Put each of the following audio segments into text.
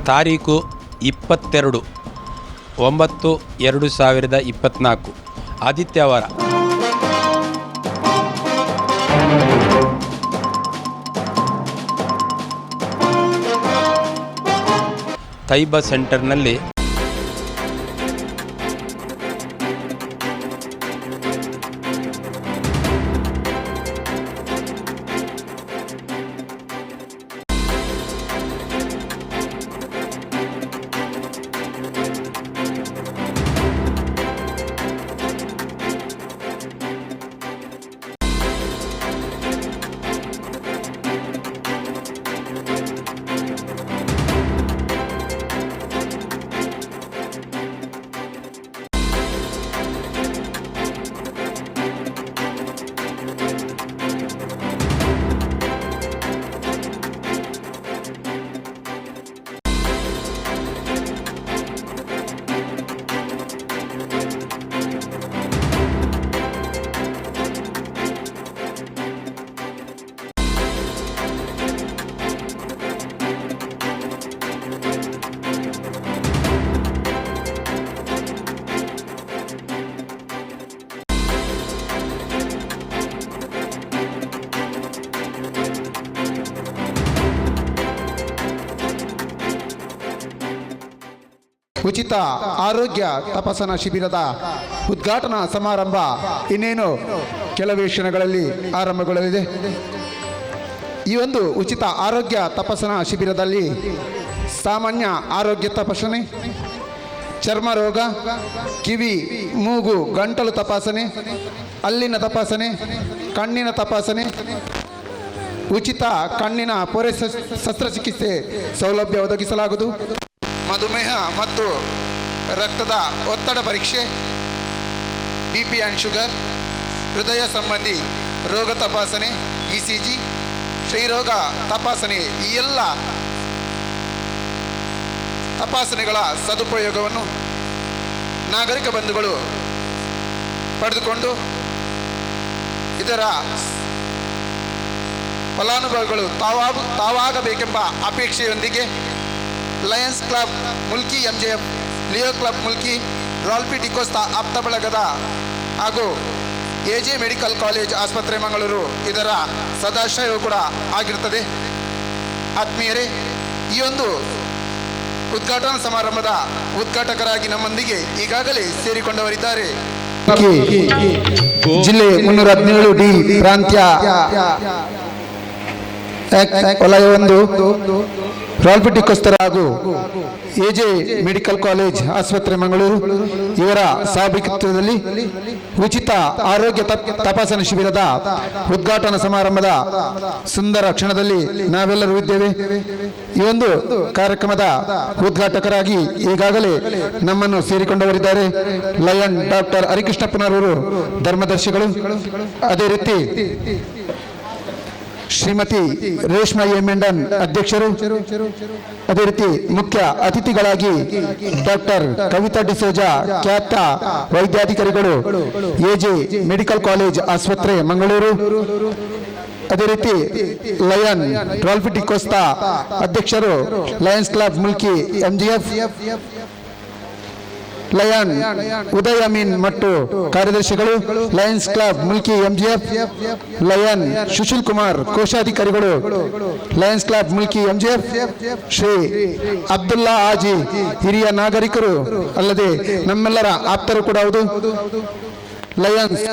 ತಾರೀಕು 22/9/2024 ಆದಿತ್ಯವಾರ. ತೈಬಾ ಸೆಂಟರ್ನಲ್ಲಿ ಉಚಿತ ಆರೋಗ್ಯ ತಪಾಸಣಾ ಶಿಬಿರದ ಉದ್ಘಾಟನಾ ಸಮಾರಂಭ ಇನ್ನೇನು ಕೆಲವೇ ಕ್ಷಣಗಳಲ್ಲಿ ಆರಂಭಗೊಳ್ಳಲಿದೆ. ಈ ಒಂದು ಉಚಿತ ಆರೋಗ್ಯ ತಪಾಸಣಾ ಶಿಬಿರದಲ್ಲಿ ಸಾಮಾನ್ಯ ಆರೋಗ್ಯ ತಪಾಸಣೆ, ಚರ್ಮ ರೋಗ, ಕಿವಿ, ಮೂಗು, ಗಂಟಲು ತಪಾಸಣೆ, ಹಲ್ಲಿನ ತಪಾಸಣೆ, ಕಣ್ಣಿನ ತಪಾಸಣೆ, ಉಚಿತ ಕಣ್ಣಿನ ಪೊರೆ ಶಸ್ತ್ರಚಿಕಿತ್ಸೆ ಸೌಲಭ್ಯ ಒದಗಿಸಲಾಗುವುದು. ಮಧುಮೇಹ ಮತ್ತು ರಕ್ತದ ಒತ್ತಡ ಪರೀಕ್ಷೆ, BP ಆ್ಯಂಡ್ ಶುಗರ್, ಹೃದಯ ಸಂಬಂಧಿ ರೋಗ ತಪಾಸಣೆ, ECG, ಕ್ಷಯರೋಗ ತಪಾಸಣೆ, ಈ ಎಲ್ಲ ತಪಾಸಣೆಗಳ ಸದುಪಯೋಗವನ್ನು ನಾಗರಿಕ ಬಂಧುಗಳು ಪಡೆದುಕೊಂಡು ಇದರ ಫಲಾನುಭವಿಗಳು ತಾವಾಗಬೇಕೆಂಬ ಅಪೇಕ್ಷೆಯೊಂದಿಗೆ Lions Club Mulki, MJF, Leo Club Mulki, Ralphy D'Costa ಆಪ್ತ ಬಳಗದ ಹಾಗೂ AJ ಮೆಡಿಕಲ್ ಕಾಲೇಜ್ ಆಸ್ಪತ್ರೆ ಮಂಗಳೂರು ಇದರ ಸದಾಶಯವು ಕೂಡ ಆಗಿರುತ್ತದೆ. ಆತ್ಮೀಯರೇ, ಈ ಒಂದು ಉದ್ಘಾಟನಾ ಸಮಾರಂಭದ ಉದ್ಘಾಟಕರಾಗಿ ನಮ್ಮೊಂದಿಗೆ ಈಗಾಗಲೇ ಸೇರಿಕೊಂಡವರಿದ್ದಾರೆ. ಜಿಲ್ಲೆ 317 ಡಿ ಪ್ರಾಂತ್ಯ ವಲಯ 1 ರಾಲ್ಪಿ ಡಿಕೋಸ್ತಾ ಹಾಗೂ AJ ಮೆಡಿಕಲ್ ಕಾಲೇಜ್ ಆಸ್ಪತ್ರೆ ಮಂಗಳೂರು ಇವರ ಸಹಭಾಗಿತ್ವದಲ್ಲಿ ಉಚಿತ ಆರೋಗ್ಯ ತಪಾಸಣಾ ಶಿಬಿರದ ಉದ್ಘಾಟನಾ ಸಮಾರಂಭದ ಸುಂದರ ಕ್ಷಣದಲ್ಲಿ ನಾವೆಲ್ಲರೂ ಇದ್ದೇವೆ. ಈ ಒಂದು ಕಾರ್ಯಕ್ರಮದ ಉದ್ಘಾಟಕರಾಗಿ ಈಗಾಗಲೇ ನಮ್ಮನ್ನು ಸೇರಿಕೊಂಡವರಿದ್ದಾರೆ ಲಯನ್ ಡಾಕ್ಟರ್ ಹರಿಕೃಷ್ಣಪ್ಪನವರು, ಧರ್ಮದರ್ಶಿಗಳು. ಅದೇ ರೀತಿ ಶ್ರೀಮತಿ ರೇಷ್ಮಾ ಎ ಮೆಂಡನ್, ಅಧ್ಯಕ್ಷರು. ಅದೇ ರೀತಿ ಮುಖ್ಯ ಅತಿಥಿಗಳಾಗಿ ಡಾಕ್ಟರ್ ಕವಿತಾ ಡಿಸೋಜಾ, ಖ್ಯಾತ ವೈದ್ಯಾಧಿಕಾರಿಗಳು, AJ ಮೆಡಿಕಲ್ ಕಾಲೇಜ್ ಆಸ್ಪತ್ರೆ ಮಂಗಳೂರು. ಅದೇ ರೀತಿ ಲಯನ್ ರಾಲ್ಪಿ ಡಿಕೋಸ್ತಾ ಅಧ್ಯಕ್ಷರು, Lions Club Mulki, MJF, Lion Uday Ameen ಮತ್ತು ಕಾರ್ಯದರ್ಶಿಗಳು, Lions Club Mulki, MJF, Lion Sushil Kumar, ಕೋಶಾಧಿಕಾರಿಗಳು, Lions Club Mulki, MJF, Shri Abdulla Haji, ಹಿರಿಯ ನಾಗರಿಕರು ಅಲ್ಲದೆ ನಮ್ಮೆಲ್ಲರ ಆಪ್ತರು ಕೂಡ ಹೌದು. ಲಯನ್ಸ್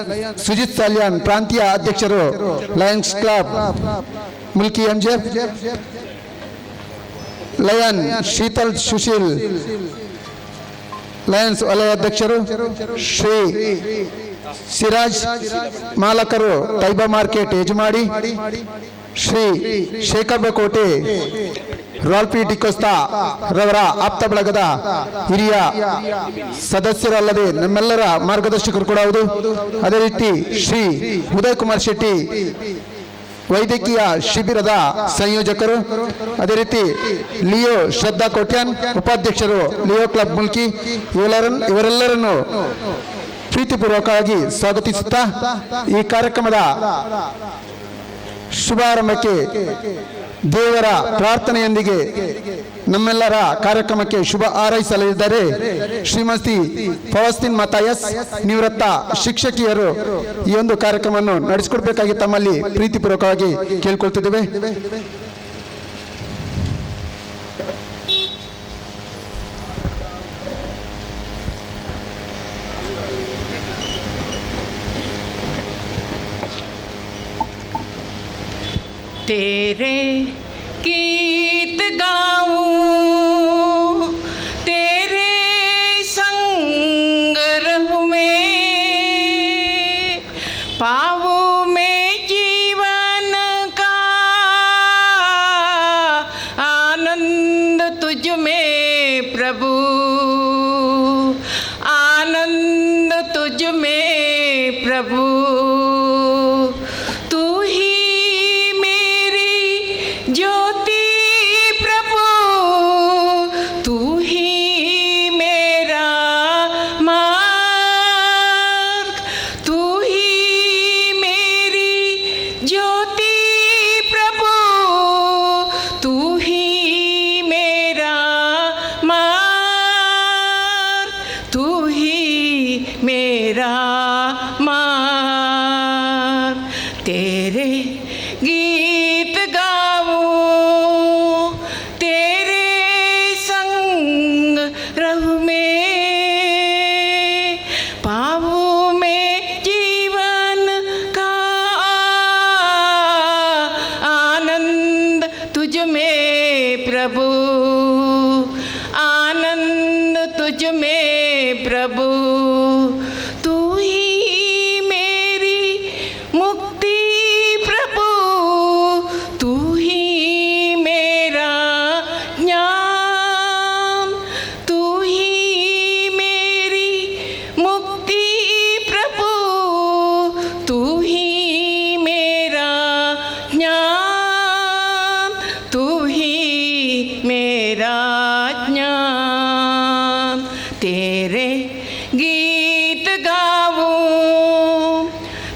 ಸುಜಿತ್ ಸಾಲ್ಯಾನ್, ಪ್ರಾಂತೀಯ ಅಧ್ಯಕ್ಷರು, Lions Club Mulki, MJF, lion Sheetal Sushil, Lions ವಲಯ ಅಧ್ಯಕ್ಷರು, ಶ್ರೀ ಸಿರಾಜ್, ಮಾಲಕರು, ತೈಬಾ ಮಾರ್ಕೆಟ್ ಯಜಮಾಡಿ, ಶ್ರೀ ಶೇಖರ್ ಬಕೋಟೆ, ರಾಲ್ಪಿ ಡಿಕೋಸ್ತಾ ರವರ ಆಪ್ತ ಬಳಗದ ಹಿರಿಯ ಸದಸ್ಯರಲ್ಲದೆ ನಮ್ಮೆಲ್ಲರ ಮಾರ್ಗದರ್ಶಕರು ಕೂಡ ಹೌದು. ಅದೇ ರೀತಿ ಶ್ರೀ ಉದಯ್ ಕುಮಾರ್ ಶೆಟ್ಟಿ, ವೈದ್ಯಕೀಯ ಶಿಬಿರದ ಸಂಯೋಜಕರು. ಅದೇ ರೀತಿ ಲಿಯೋ ಶ್ರದ್ಧಾ ಕೋಟ್ಯಾನ್, ಉಪಾಧ್ಯಕ್ಷರು, ಲಿಯೋ ಕ್ಲಬ್ ಮುಲ್ಕಿ. ಇವರೆಲ್ಲರನ್ನು ಪ್ರೀತಿಪೂರ್ವಕವಾಗಿ ಸ್ವಾಗತಿಸುತ್ತಾ ಈ ಕಾರ್ಯಕ್ರಮದ ಶುಭಾರಂಭಕ್ಕೆ ದೇವರ ಪ್ರಾರ್ಥನೆಯೊಂದಿಗೆ ನಮ್ಮೆಲ್ಲರ ಕಾರ್ಯಕ್ರಮಕ್ಕೆ ಶುಭ ಹಾರೈಸಲಿದ್ದಾರೆ ಶ್ರೀಮತಿ ಫೌಸ್ಟಿನ್ ಮತಾಯಸ್ ನಿವೃತ್ತ ಶಿಕ್ಷಕಿಯರು. ಈ ಒಂದು ಕಾರ್ಯಕ್ರಮವನ್ನು ನಡೆಸಿಕೊಡ್ಬೇಕಾಗಿ ತಮ್ಮಲ್ಲಿ ಪ್ರೀತಿಪೂರ್ವಕವಾಗಿ ಕೇಳ್ಕೊಳ್ತಿದ್ದೇವೆ. तेरे गीत गाऊं, तेरे संग रहूं मैं, पाऊं मैं जीवन का आनंद तुझ में प्रभु, आनंद तुझ में प्रभु. तेरे गीत गाऊं, तेरे संग रहूं मैं, पाऊं मैं जीवन का आनंद तुझ में प्रभु, आनंद तुझ में प्रभु. तू ही मेरी मुक्ति प्रभु, तू ही मेरा ज्ञान, तू ही मेरी मुक्ति प्रभु, तू ही मेरा ज्ञान, तू ही मेरा ज्ञान. तेरे गीत गाऊं,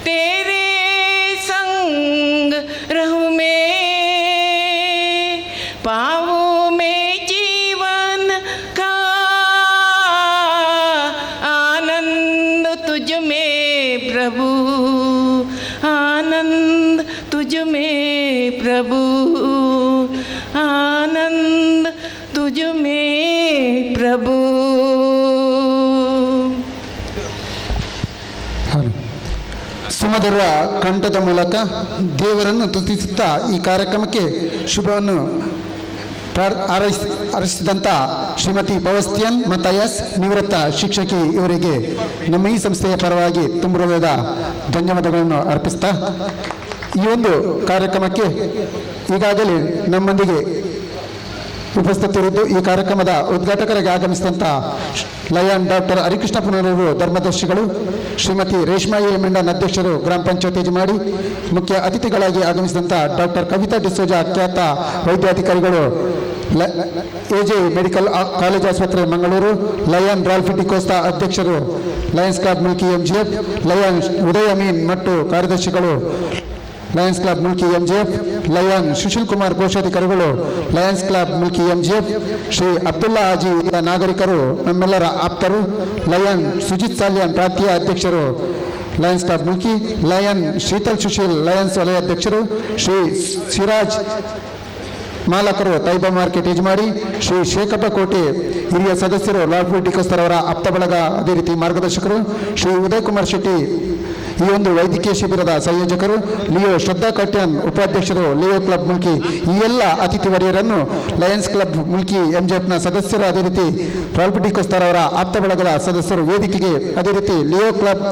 तेरे संग रहूं मैं, पाऊं मैं जीवन का आनंद तुझ में प्रभु, आनंद तुझ में प्रभु, आनंद तुझ में प्रभु. ಸುಮಧುರ ಕಂಠದ ಮೂಲಕ ದೇವರನ್ನು ಸ್ತುತಿಸುತ್ತಾ ಈ ಕಾರ್ಯಕ್ರಮಕ್ಕೆ ಶುಭವನ್ನು ಹಾರೈಸಿದಂಥ ಶ್ರೀಮತಿ ಫೌಸ್ಟಿನ್ ಮತಾಯಸ್ ನಿವೃತ್ತ ಶಿಕ್ಷಕಿ ಇವರಿಗೆ ನಮ್ಮ ಈ ಸಂಸ್ಥೆಯ ಪರವಾಗಿ ತುಂಬ ಹೃದಯದ ಧನ್ಯವಾದಗಳನ್ನು ಅರ್ಪಿಸ್ತಾ ಈ ಒಂದು ಕಾರ್ಯಕ್ರಮಕ್ಕೆ ಈಗಾಗಲೇ ನಮ್ಮೊಂದಿಗೆ ಉಪಸ್ಥಿತರಿದ್ದು ಈ ಕಾರ್ಯಕ್ರಮದ ಉದ್ಘಾಟಕರಾಗಿ ಆಗಮಿಸಿದಂಥ ಲಯನ್ ಡಾಕ್ಟರ್ ಹರಿಕೃಷ್ಣ ಪುನರೂರು ಧರ್ಮದರ್ಶಿಗಳು, ಶ್ರೀಮತಿ ರೇಷ್ಮಾ ಎ ಮೆಂಡನ್ ಅಧ್ಯಕ್ಷರು ಗ್ರಾಮ ಪಂಚಾಯತ್ ಯಜಮಾಡಿ, ಮುಖ್ಯ ಅತಿಥಿಗಳಾಗಿ ಆಗಮಿಸಿದಂಥ ಡಾಕ್ಟರ್ ಕವಿತಾ ಡಿಸೋಜಾ ಖ್ಯಾತ ವೈದ್ಯಾಧಿಕಾರಿಗಳು, ಎಜೆ ಮೆಡಿಕಲ್ ಕಾಲೇಜ್ ಆಸ್ಪತ್ರೆ ಮಂಗಳೂರು, ಲಯನ್ ರಾಲ್ಫಿ ಡಿಕೋಸ್ತಾ ಅಧ್ಯಕ್ಷರು, Lions Club Mulki MJF, Lion Uday Ameen ಮತ್ತು ಕಾರ್ಯದರ್ಶಿಗಳು, Lions Club Mulki MJF, Lion Sushil Kumar ಕೋಶಾಧಿಕಾರಿಗಳು, Lions Club Mulki MJF, Shri Abdulla Haji ನಾಗರಿಕರು, ನಮ್ಮೆಲ್ಲರ ಆಪ್ತರು, ಲಯನ್ ಸುಜಿತ್ ಸಾಲ್ಯಾನ್ ಪ್ರಾಂತೀಯ ಅಧ್ಯಕ್ಷರು, Lions Club Mulki, Lion Sheetal Sushil Lions ವಲಯ ಅಧ್ಯಕ್ಷರು, ಶ್ರೀ ಸಿರಾಜ್ ಮಾಲಕರು ತೈಬಾ ಮಾರ್ಕೆಟ್ ಯಜಮಾಡಿ, ಶ್ರೀ ಶೇಖಪ್ಪ ಕೋಟೆ ಹಿರಿಯ ಸದಸ್ಯರು ಲಾಲ್ಪುರ್ ಡಿಕೋಸ್ತರ್ ಅವರ ಆಪ್ತ ಬಳಗ, ಅದೇ ರೀತಿ ಮಾರ್ಗದರ್ಶಕರು, ಶ್ರೀ ಉದಯ್ ಕುಮಾರ್ ಶೆಟ್ಟಿ ಈ ಒಂದು ವೈದ್ಯಕೀಯ ಶಿಬಿರದ ಸಂಯೋಜಕರು, ಲಿಯೋ ಶ್ರದ್ಧಾ ಕಟ್ಯಾನ್ ಉಪಾಧ್ಯಕ್ಷರು, ಲಿಯೋ ಕ್ಲಬ್ ಮುಲ್ಕಿ, ಈ ಎಲ್ಲ ಅತಿಥಿ ವರ್ಯರನ್ನು ಲಯನ್ಸ್ ಕ್ಲಬ್ ಮುಲ್ಕಿ ಎಂಜೆಫ್ನ ಸದಸ್ಯರು, ಅದೇ ರೀತಿ ಲಾಲ್ಪುರ್ ಡಿಕೋಸ್ತರ್ ಅವರ ಆಪ್ತ ಬಳಗದ ಸದಸ್ಯರು ವೇದಿಕೆಗೆ, ಅದೇ ರೀತಿ ಲಿಯೋ ಕ್ಲಬ್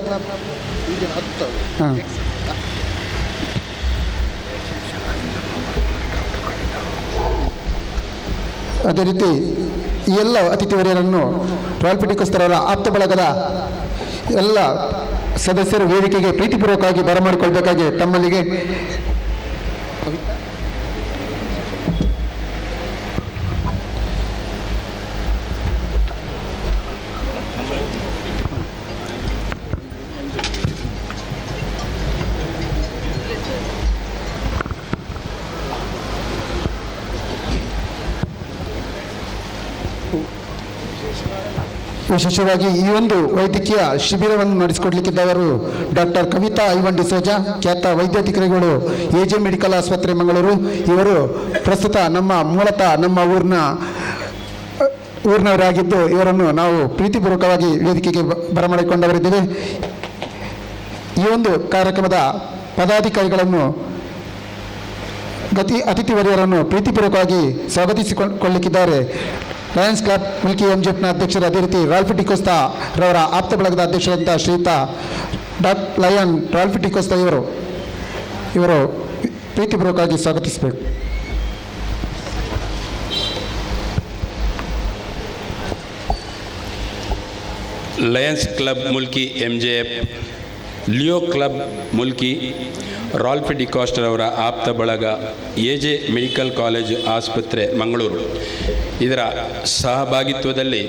ಅದೇ ರೀತಿ ಈ ಎಲ್ಲ ಅತಿಥಿ ವರ್ಯರನ್ನು ಲಾಲ್ಪುರ್ ಡಿಕೋಸ್ತರ್ ಅವರ ಆಪ್ತ ಬಳಗದ ಎಲ್ಲ ಸದಸ್ಯರು ವೇದಿಕೆಗೆ ಪ್ರೀತಿಪೂರ್ವಕವಾಗಿ ಬರಮಾಡಿಕೊಳ್ಬೇಕಾಗಿ ತಮ್ಮಲ್ಲಿಗೆ ವಿಶೇಷವಾಗಿ ಈ ಒಂದು ವೈದ್ಯಕೀಯ ಶಿಬಿರವನ್ನು ನಡೆಸಿಕೊಡ್ಲಿಕ್ಕಿದ್ದವರು ಡಾಕ್ಟರ್ ಕವಿತಾ ಐವನ್ ಡಿಸೋಜಾ, ಖ್ಯಾತ ವೈದ್ಯಾಧಿಕಾರಿಗಳು ಎಜೆ ಮೆಡಿಕಲ್ ಆಸ್ಪತ್ರೆ ಮಂಗಳೂರು. ಇವರು ಪ್ರಸ್ತುತ ಮೂಲತಃ ನಮ್ಮ ಊರಿನವರಾಗಿದ್ದು ಇವರನ್ನು ನಾವು ಪ್ರೀತಿಪೂರ್ವಕವಾಗಿ ವೇದಿಕೆಗೆ ಬರಮಾಡಿಕೊಂಡವರಿದ್ದೇವೆ. ಈ ಒಂದು ಕಾರ್ಯಕ್ರಮದ ಪದಾಧಿಕಾರಿಗಳನ್ನು ಅತಿಥಿ ವರ್ಯರನ್ನು ಪ್ರೀತಿಪೂರ್ವಕವಾಗಿ ಸ್ವಾಗತಿಸಿಕೊಳ್ಳಲಿಕ್ಕಿದ್ದಾರೆ. ಲಯನ್ಸ್ ಕ್ಲಬ್ ಮುಲ್ಕಿ ಎಂಜಿಎಫ್ನ ಅಧ್ಯಕ್ಷರು, ಅದೇ ರೀತಿ ರಾಲ್ಫ್ ಡಿಕೋಸ್ತಾ ರವರ ಆಪ್ತ ಬಳಗದ ಅಧ್ಯಕ್ಷರಂತ ಶ್ರೀಯುತ ಲಯನ್ ರಾಲ್ಫ್ ಡಿಕೋಸ್ತಾ ಇವರು ಪ್ರೀತಿಪೂರ್ವಕವಾಗಿ ಸ್ವಾಗತಿಸಬೇಕು. Lions Club Mulki MJF, Leo Club Mulki, Ralph D'Costa ಅವರ ಆಪ್ತ ಬಳಗ, ಎಜೆ ಮೆಡಿಕಲ್ ಕಾಲೇಜು ಆಸ್ಪತ್ರೆ ಮಂಗಳೂರು ಇದರ ಸಹಭಾಗಿತ್ವದಲ್ಲಿ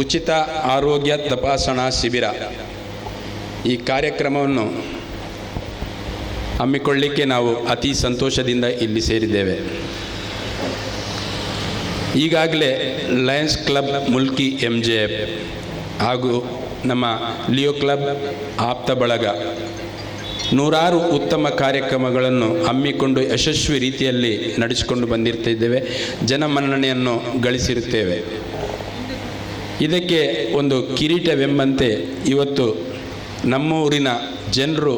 ಉಚಿತ ಆರೋಗ್ಯ ತಪಾಸಣಾ ಶಿಬಿರ ಈ ಕಾರ್ಯಕ್ರಮವನ್ನು ಹಮ್ಮಿಕೊಳ್ಳಲಿಕ್ಕೆ ನಾವು ಅತಿ ಸಂತೋಷದಿಂದ ಇಲ್ಲಿ ಸೇರಿದ್ದೇವೆ. ಈಗಾಗಲೇ ಲಯನ್ಸ್ ಕ್ಲಬ್ ಮುಲ್ಕಿ MJF ಹಾಗೂ ನಮ್ಮ ಲಿಯೋ ಕ್ಲಬ್ ಆಪ್ತ ಬಳಗ ನೂರಾರು ಉತ್ತಮ ಕಾರ್ಯಕ್ರಮಗಳನ್ನು ಹಮ್ಮಿಕೊಂಡು ಯಶಸ್ವಿ ರೀತಿಯಲ್ಲಿ ನಡೆಸಿಕೊಂಡು ಬಂದಿರ್ತಿದ್ದೇವೆ, ಜನಮನ್ನಣೆಯನ್ನು ಗಳಿಸಿರುತ್ತೇವೆ. ಇದಕ್ಕೆ ಒಂದು ಕಿರೀಟವೆಂಬಂತೆ ಇವತ್ತು ನಮ್ಮ ಊರಿನ ಜನರು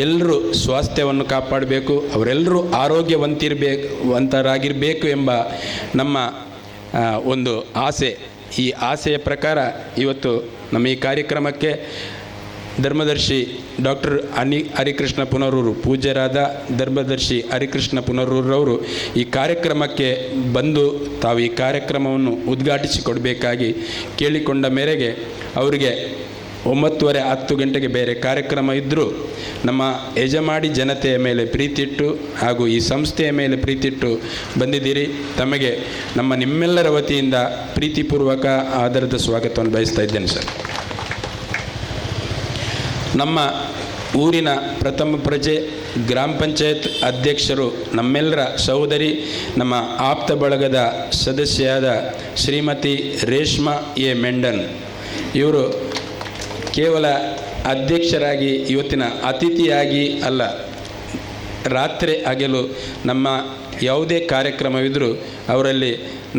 ಎಲ್ಲರೂ ಸ್ವಾಸ್ಥ್ಯವನ್ನು ಕಾಪಾಡಬೇಕು, ಅವರೆಲ್ಲರೂ ಆರೋಗ್ಯವಂತರಾಗಿರಬೇಕು ಎಂಬ ನಮ್ಮ ಒಂದು ಆಸೆ. ಈ ಆಸೆಯ ಪ್ರಕಾರ ಇವತ್ತು ನಮ್ಮ ಈ ಕಾರ್ಯಕ್ರಮಕ್ಕೆ ಧರ್ಮದರ್ಶಿ ಡಾಕ್ಟರ್ ಹರಿಕೃಷ್ಣ ಪುನರೂರು, ಪೂಜ್ಯರಾದ ಧರ್ಮದರ್ಶಿ ಹರಿಕೃಷ್ಣ ಪುನರೂರವರು ಈ ಕಾರ್ಯಕ್ರಮಕ್ಕೆ ಬಂದು ತಾವು ಈ ಕಾರ್ಯಕ್ರಮವನ್ನು ಉದ್ಘಾಟಿಸಿಕೊಡಬೇಕಾಗಿ ಕೇಳಿಕೊಂಡ ಮೇರೆಗೆ ಅವರಿಗೆ 9:30 10 ಗಂಟೆಗೆ ಬೇರೆ ಕಾರ್ಯಕ್ರಮ ಇದ್ದರೂ ನಮ್ಮ ಯಜಮಾಡಿ ಜನತೆಯ ಮೇಲೆ ಪ್ರೀತಿಟ್ಟು ಹಾಗೂ ಈ ಸಂಸ್ಥೆಯ ಮೇಲೆ ಪ್ರೀತಿಟ್ಟು ಬಂದಿದ್ದೀರಿ. ತಮಗೆ ನಿಮ್ಮೆಲ್ಲರ ವತಿಯಿಂದ ಪ್ರೀತಿಪೂರ್ವಕ ಆಧಾರದ ಸ್ವಾಗತವನ್ನು ಬಯಸ್ತಾ ಇದ್ದೇನೆ ಸರ್. ನಮ್ಮ ಊರಿನ ಪ್ರಥಮ ಪ್ರಜೆ ಗ್ರಾಮ ಪಂಚಾಯತ್ ಅಧ್ಯಕ್ಷರು, ನಮ್ಮೆಲ್ಲರ ಸಹೋದರಿ, ನಮ್ಮ ಆಪ್ತ ಬಳಗದ ಸದಸ್ಯರಾದ ಶ್ರೀಮತಿ ರೇಷ್ಮಾ ಎ ಮೆಂಡನ್, ಇವರು ಕೇವಲ ಅಧ್ಯಕ್ಷರಾಗಿ ಇವತ್ತಿನ ಅತಿಥಿಯಾಗಿ ಅಲ್ಲ, ರಾತ್ರಿ ಹಗಲು ನಮ್ಮ ಯಾವುದೇ ಕಾರ್ಯಕ್ರಮವಿದ್ದರೂ ಅವರಲ್ಲಿ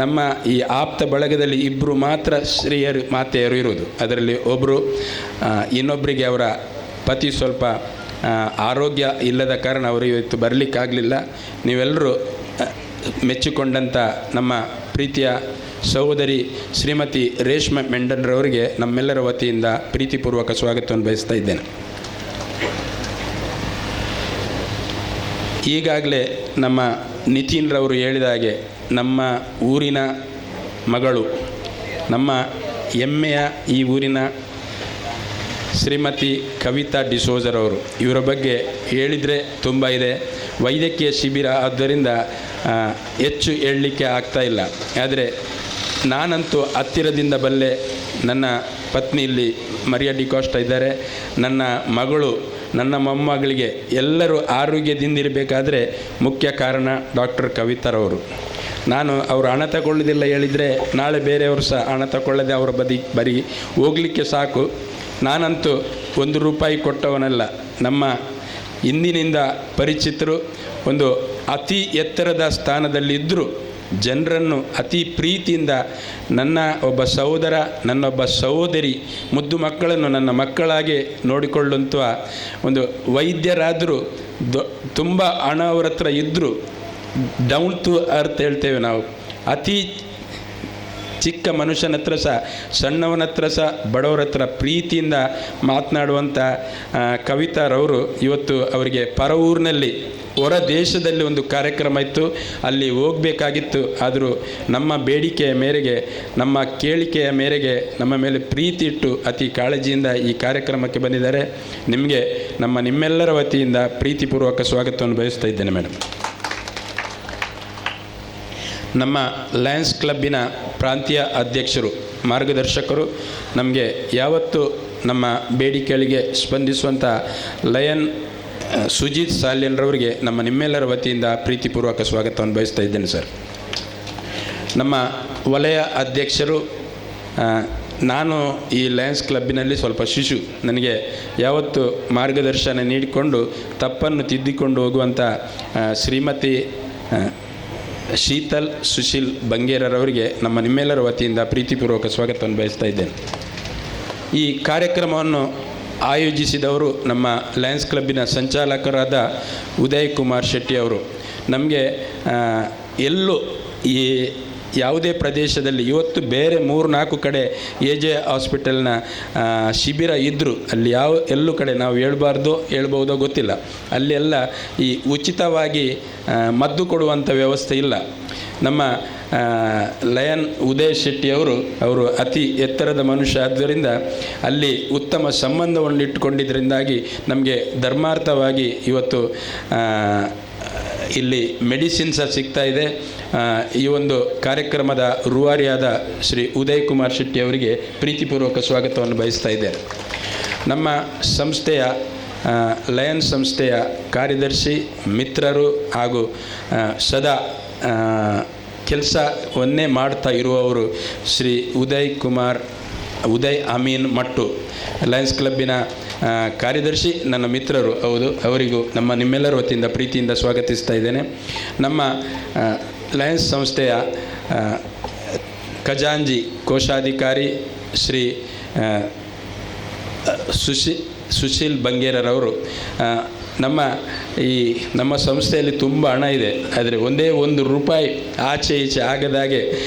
ನಮ್ಮ ಈ ಆಪ್ತ ಬಳಗದಲ್ಲಿ ಇಬ್ಬರು ಮಾತ್ರ ಸ್ತ್ರೀಯರು ಮಾತೆಯರು ಇರುವುದು. ಅದರಲ್ಲಿ ಒಬ್ಬರು, ಇನ್ನೊಬ್ಬರಿಗೆ ಅವರ ಪತಿ ಸ್ವಲ್ಪ ಆರೋಗ್ಯ ಇಲ್ಲದ ಕಾರಣ ಅವರು ಇವತ್ತು ಬರಲಿಕ್ಕಾಗಲಿಲ್ಲ. ನೀವೆಲ್ಲರೂ ಮೆಚ್ಚಿಕೊಂಡಂಥ ನಮ್ಮ ಪ್ರೀತಿಯ ಸಹೋದರಿ ಶ್ರೀಮತಿ ರೇಷ್ಮಾ ಮೆಂಡನ್ರವರಿಗೆ ನಮ್ಮೆಲ್ಲರ ವತಿಯಿಂದ ಪ್ರೀತಿಪೂರ್ವಕ ಸ್ವಾಗತವನ್ನು ಬಯಸ್ತಾ ಇದ್ದೇನೆ. ಈಗಾಗಲೇ ನಮ್ಮ ನಿತಿನ್ರವರು ಹೇಳಿದ ಹಾಗೆ ನಮ್ಮ ಊರಿನ ಮಗಳು, ನಮ್ಮ ಹೆಮ್ಮೆಯ ಈ ಊರಿನ ಶ್ರೀಮತಿ ಕವಿತಾ ಡಿಸೋಜರವರು, ಇವರ ಬಗ್ಗೆ ಹೇಳಿದರೆ ತುಂಬ ಇದೆ. ವೈದ್ಯಕೀಯ ಶಿಬಿರ ಆದ್ದರಿಂದ ಹೆಚ್ಚು ಹೇಳಲಿಕ್ಕೆ ಆಗ್ತಾಯಿಲ್ಲ. ಆದರೆ ನಾನಂತೂ ಹತ್ತಿರದಿಂದ ಬಲ್ಲೆ. ನನ್ನ ಪತ್ನಿ ಇಲ್ಲಿ ಮರಿಯಾ ಡಿಕಾಸ್ಟಾ ಇದ್ದಾರೆ, ನನ್ನ ಮಗಳು, ನನ್ನ ಮೊಮ್ಮಗಳಿಗೆ ಎಲ್ಲರೂ ಆರೋಗ್ಯದಿಂದಿರಬೇಕಾದ್ರೆ ಮುಖ್ಯ ಕಾರಣ ಡಾಕ್ಟರ್ ಕವಿತಾರವರು. ನಾನು ಅವರು ಹಣ ತಗೊಳ್ಳೋದಿಲ್ಲ ಹೇಳಿದರೆ ನಾಳೆ ಬೇರೆಯವರು ಸಹ ಹಣ ತಗೊಳ್ಳದೆ ಅವರ ಬರಿ ಹೋಗಲಿಕ್ಕೆ ಸಾಕು. ನಾನಂತೂ 1 ರೂಪಾಯಿ ಕೊಟ್ಟವನಲ್ಲ. ನಮ್ಮ ಇಂದಿನಿಂದ ಪರಿಚಿತರು, ಒಂದು ಅತಿ ಎತ್ತರದ ಸ್ಥಾನದಲ್ಲಿದ್ದರೂ ಜನರನ್ನು ಅತಿ ಪ್ರೀತಿಯಿಂದ ನನ್ನ ಒಬ್ಬ ಸಹೋದರ, ನನ್ನೊಬ್ಬ ಸಹೋದರಿ, ಮುದ್ದು ಮಕ್ಕಳನ್ನು ನನ್ನ ಮಕ್ಕಳಾಗೆ ನೋಡಿಕೊಳ್ಳುವಂಥ ಒಂದು ವೈದ್ಯರಾದರೂ ತುಂಬ ಹಣ ಅವರ ಹತ್ರ ಇದ್ದರೂ ಡೌನ್ ಟು ಅರ್ತ್ ಹೇಳ್ತೇವೆ ನಾವು. ಅತಿ ಚಿಕ್ಕ ಮನುಷ್ಯನ ಹತ್ರ ಸಹ, ಸಣ್ಣವನ ಹತ್ರ ಸಹ, ಬಡವರ ಹತ್ರ ಪ್ರೀತಿಯಿಂದ ಮಾತನಾಡುವಂಥ ಕವಿತಾರವರು ಇವತ್ತು ಅವರಿಗೆ ಪರ ಊರಿನಲ್ಲಿ, ಹೊರ ದೇಶದಲ್ಲಿ ಒಂದು ಕಾರ್ಯಕ್ರಮ ಇತ್ತು, ಅಲ್ಲಿ ಹೋಗಬೇಕಾಗಿತ್ತು. ಆದರೂ ನಮ್ಮ ಬೇಡಿಕೆಯ ಮೇರೆಗೆ, ನಮ್ಮ ಕೇಳಿಕೆಯ ಮೇರೆಗೆ ನಮ್ಮ ಮೇಲೆ ಪ್ರೀತಿ ಇಟ್ಟು ಅತಿ ಕಾಳಜಿಯಿಂದ ಈ ಕಾರ್ಯಕ್ರಮಕ್ಕೆ ಬಂದಿದ್ದಾರೆ. ನಿಮಗೆ ನಿಮ್ಮೆಲ್ಲರ ವತಿಯಿಂದ ಪ್ರೀತಿಪೂರ್ವಕ ಸ್ವಾಗತವನ್ನು ಬಯಸ್ತಾ ಇದ್ದೇನೆ ಮೇಡಮ್. ನಮ್ಮ ಲಯನ್ಸ್ ಕ್ಲಬ್ಬಿನ ಪ್ರಾಂತೀಯ ಅಧ್ಯಕ್ಷರು, ಮಾರ್ಗದರ್ಶಕರು, ನಮಗೆ ಯಾವತ್ತು ನಮ್ಮ ಬೇಡಿಕೆಗಳಿಗೆ ಸ್ಪಂದಿಸುವಂಥ ಲಯನ್ ಸುಜಿತ್ ಸಾಲ್ಯನ್ರವರಿಗೆ ನಿಮ್ಮೆಲ್ಲರ ವತಿಯಿಂದ ಪ್ರೀತಿಪೂರ್ವಕ ಸ್ವಾಗತವನ್ನು ಬಯಸ್ತಾ ಇದ್ದೇನೆ ಸರ್. ನಮ್ಮ ವಲಯ ಅಧ್ಯಕ್ಷರು ನಾನು ಈ ಲಯನ್ಸ್ ಕ್ಲಬ್ಬಿನಲ್ಲಿ ಸ್ವಲ್ಪ ಶಿಶು. ನನಗೆ ಯಾವತ್ತು ಮಾರ್ಗದರ್ಶನ ನೀಡಿಕೊಂಡು ತಪ್ಪನ್ನು ತಿದ್ದಿಕೊಂಡು ಹೋಗುವಂಥ ಶ್ರೀಮತಿ ಶೀತಲ್ ಸುಶೀಲ್ ಬಂಗೇರರವರಿಗೆ ನಮ್ಮ ನಿಮ್ಮೆಲ್ಲರ ವತಿಯಿಂದ ಪ್ರೀತಿಪೂರ್ವಕ ಸ್ವಾಗತವನ್ನು ಬಯಸ್ತಾ ಇದ್ದೇನೆ. ಈ ಕಾರ್ಯಕ್ರಮವನ್ನು ಆಯೋಜಿಸಿದವರು ನಮ್ಮ ಲಯನ್ಸ್ ಕ್ಲಬ್ಬಿನ ಸಂಚಾಲಕರಾದ ಉದಯ್ ಕುಮಾರ್ ಶೆಟ್ಟಿ ಅವರು. ನಮಗೆ ಎಲ್ಲೂ ಈ ಯಾವುದೇ ಪ್ರದೇಶದಲ್ಲಿ ಇವತ್ತು ಬೇರೆ 3-4 ಕಡೆ AJ ಹಾಸ್ಪಿಟಲ್ನ ಶಿಬಿರ ಇದ್ದರೂ ಅಲ್ಲಿ ಎಲ್ಲೂ ಕಡೆ ನಾವು ಹೇಳ್ಬೋದೋ ಗೊತ್ತಿಲ್ಲ, ಅಲ್ಲೆಲ್ಲ ಈ ಉಚಿತವಾಗಿ ಮದ್ದು ಕೊಡುವಂಥ ವ್ಯವಸ್ಥೆ ಇಲ್ಲ. ನಮ್ಮ ಲಯನ್ ಉದಯ್ ಶೆಟ್ಟಿ ಅವರು ಅತಿ ಎತ್ತರದ ಮನುಷ್ಯ ಆದ್ದರಿಂದ ಅಲ್ಲಿ ಉತ್ತಮ ಸಂಬಂಧವನ್ನು ಇಟ್ಟುಕೊಂಡಿದ್ದರಿಂದಾಗಿ ನಮಗೆ ಧರ್ಮಾರ್ಥವಾಗಿ ಇವತ್ತು ಇಲ್ಲಿ ಮೆಡಿಸಿನ್ ಸಹ ಸಿಗ್ತಾ ಇದೆ. ಈ ಒಂದು ಕಾರ್ಯಕ್ರಮದ ರೂವಾರಿಯಾದ ಶ್ರೀ ಉದಯ್ ಕುಮಾರ್ ಶೆಟ್ಟಿ ಅವರಿಗೆ ಪ್ರೀತಿಪೂರ್ವಕ ಸ್ವಾಗತವನ್ನು ಬಯಸ್ತಾ ಇದ್ದೇನೆ. ನಮ್ಮ ಸಂಸ್ಥೆಯ ಲಯನ್ ಸಂಸ್ಥೆಯ ಕಾರ್ಯದರ್ಶಿ ಮಿತ್ರರು ಹಾಗೂ ಸದಾ ಕೆಲಸವನ್ನೇ ಮಾಡ್ತಾ ಇರುವವರು ಶ್ರೀ ಉದಯ್ ಅಮೀನ್ ಮಟ್ಟು, ಲಯನ್ಸ್ ಕ್ಲಬ್ಬಿನ ಕಾರ್ಯದರ್ಶಿ, ನನ್ನ ಮಿತ್ರರು ಹೌದು. ಅವರಿಗೂ ನಮ್ಮ ನಿಮ್ಮೆಲ್ಲರ ವತಿಯಿಂದ ಪ್ರೀತಿಯಿಂದ ಸ್ವಾಗತಿಸ್ತಾ ಇದ್ದೇನೆ. ನಮ್ಮ ಲಯನ್ಸ್ ಸಂಸ್ಥೆಯ ಖಜಾಂಜಿ ಕೋಶಾಧಿಕಾರಿ ಶ್ರೀ ಸುಶೀಲ್ ಬಂಗೇರರವರು, ನಮ್ಮ ಸಂಸ್ಥೆಯಲ್ಲಿ ತುಂಬ ಹಣ ಇದೆ, ಆದರೆ ಒಂದೇ ₹1 ಆಚೆ ಈಚೆ ಆಗದಾಗೆ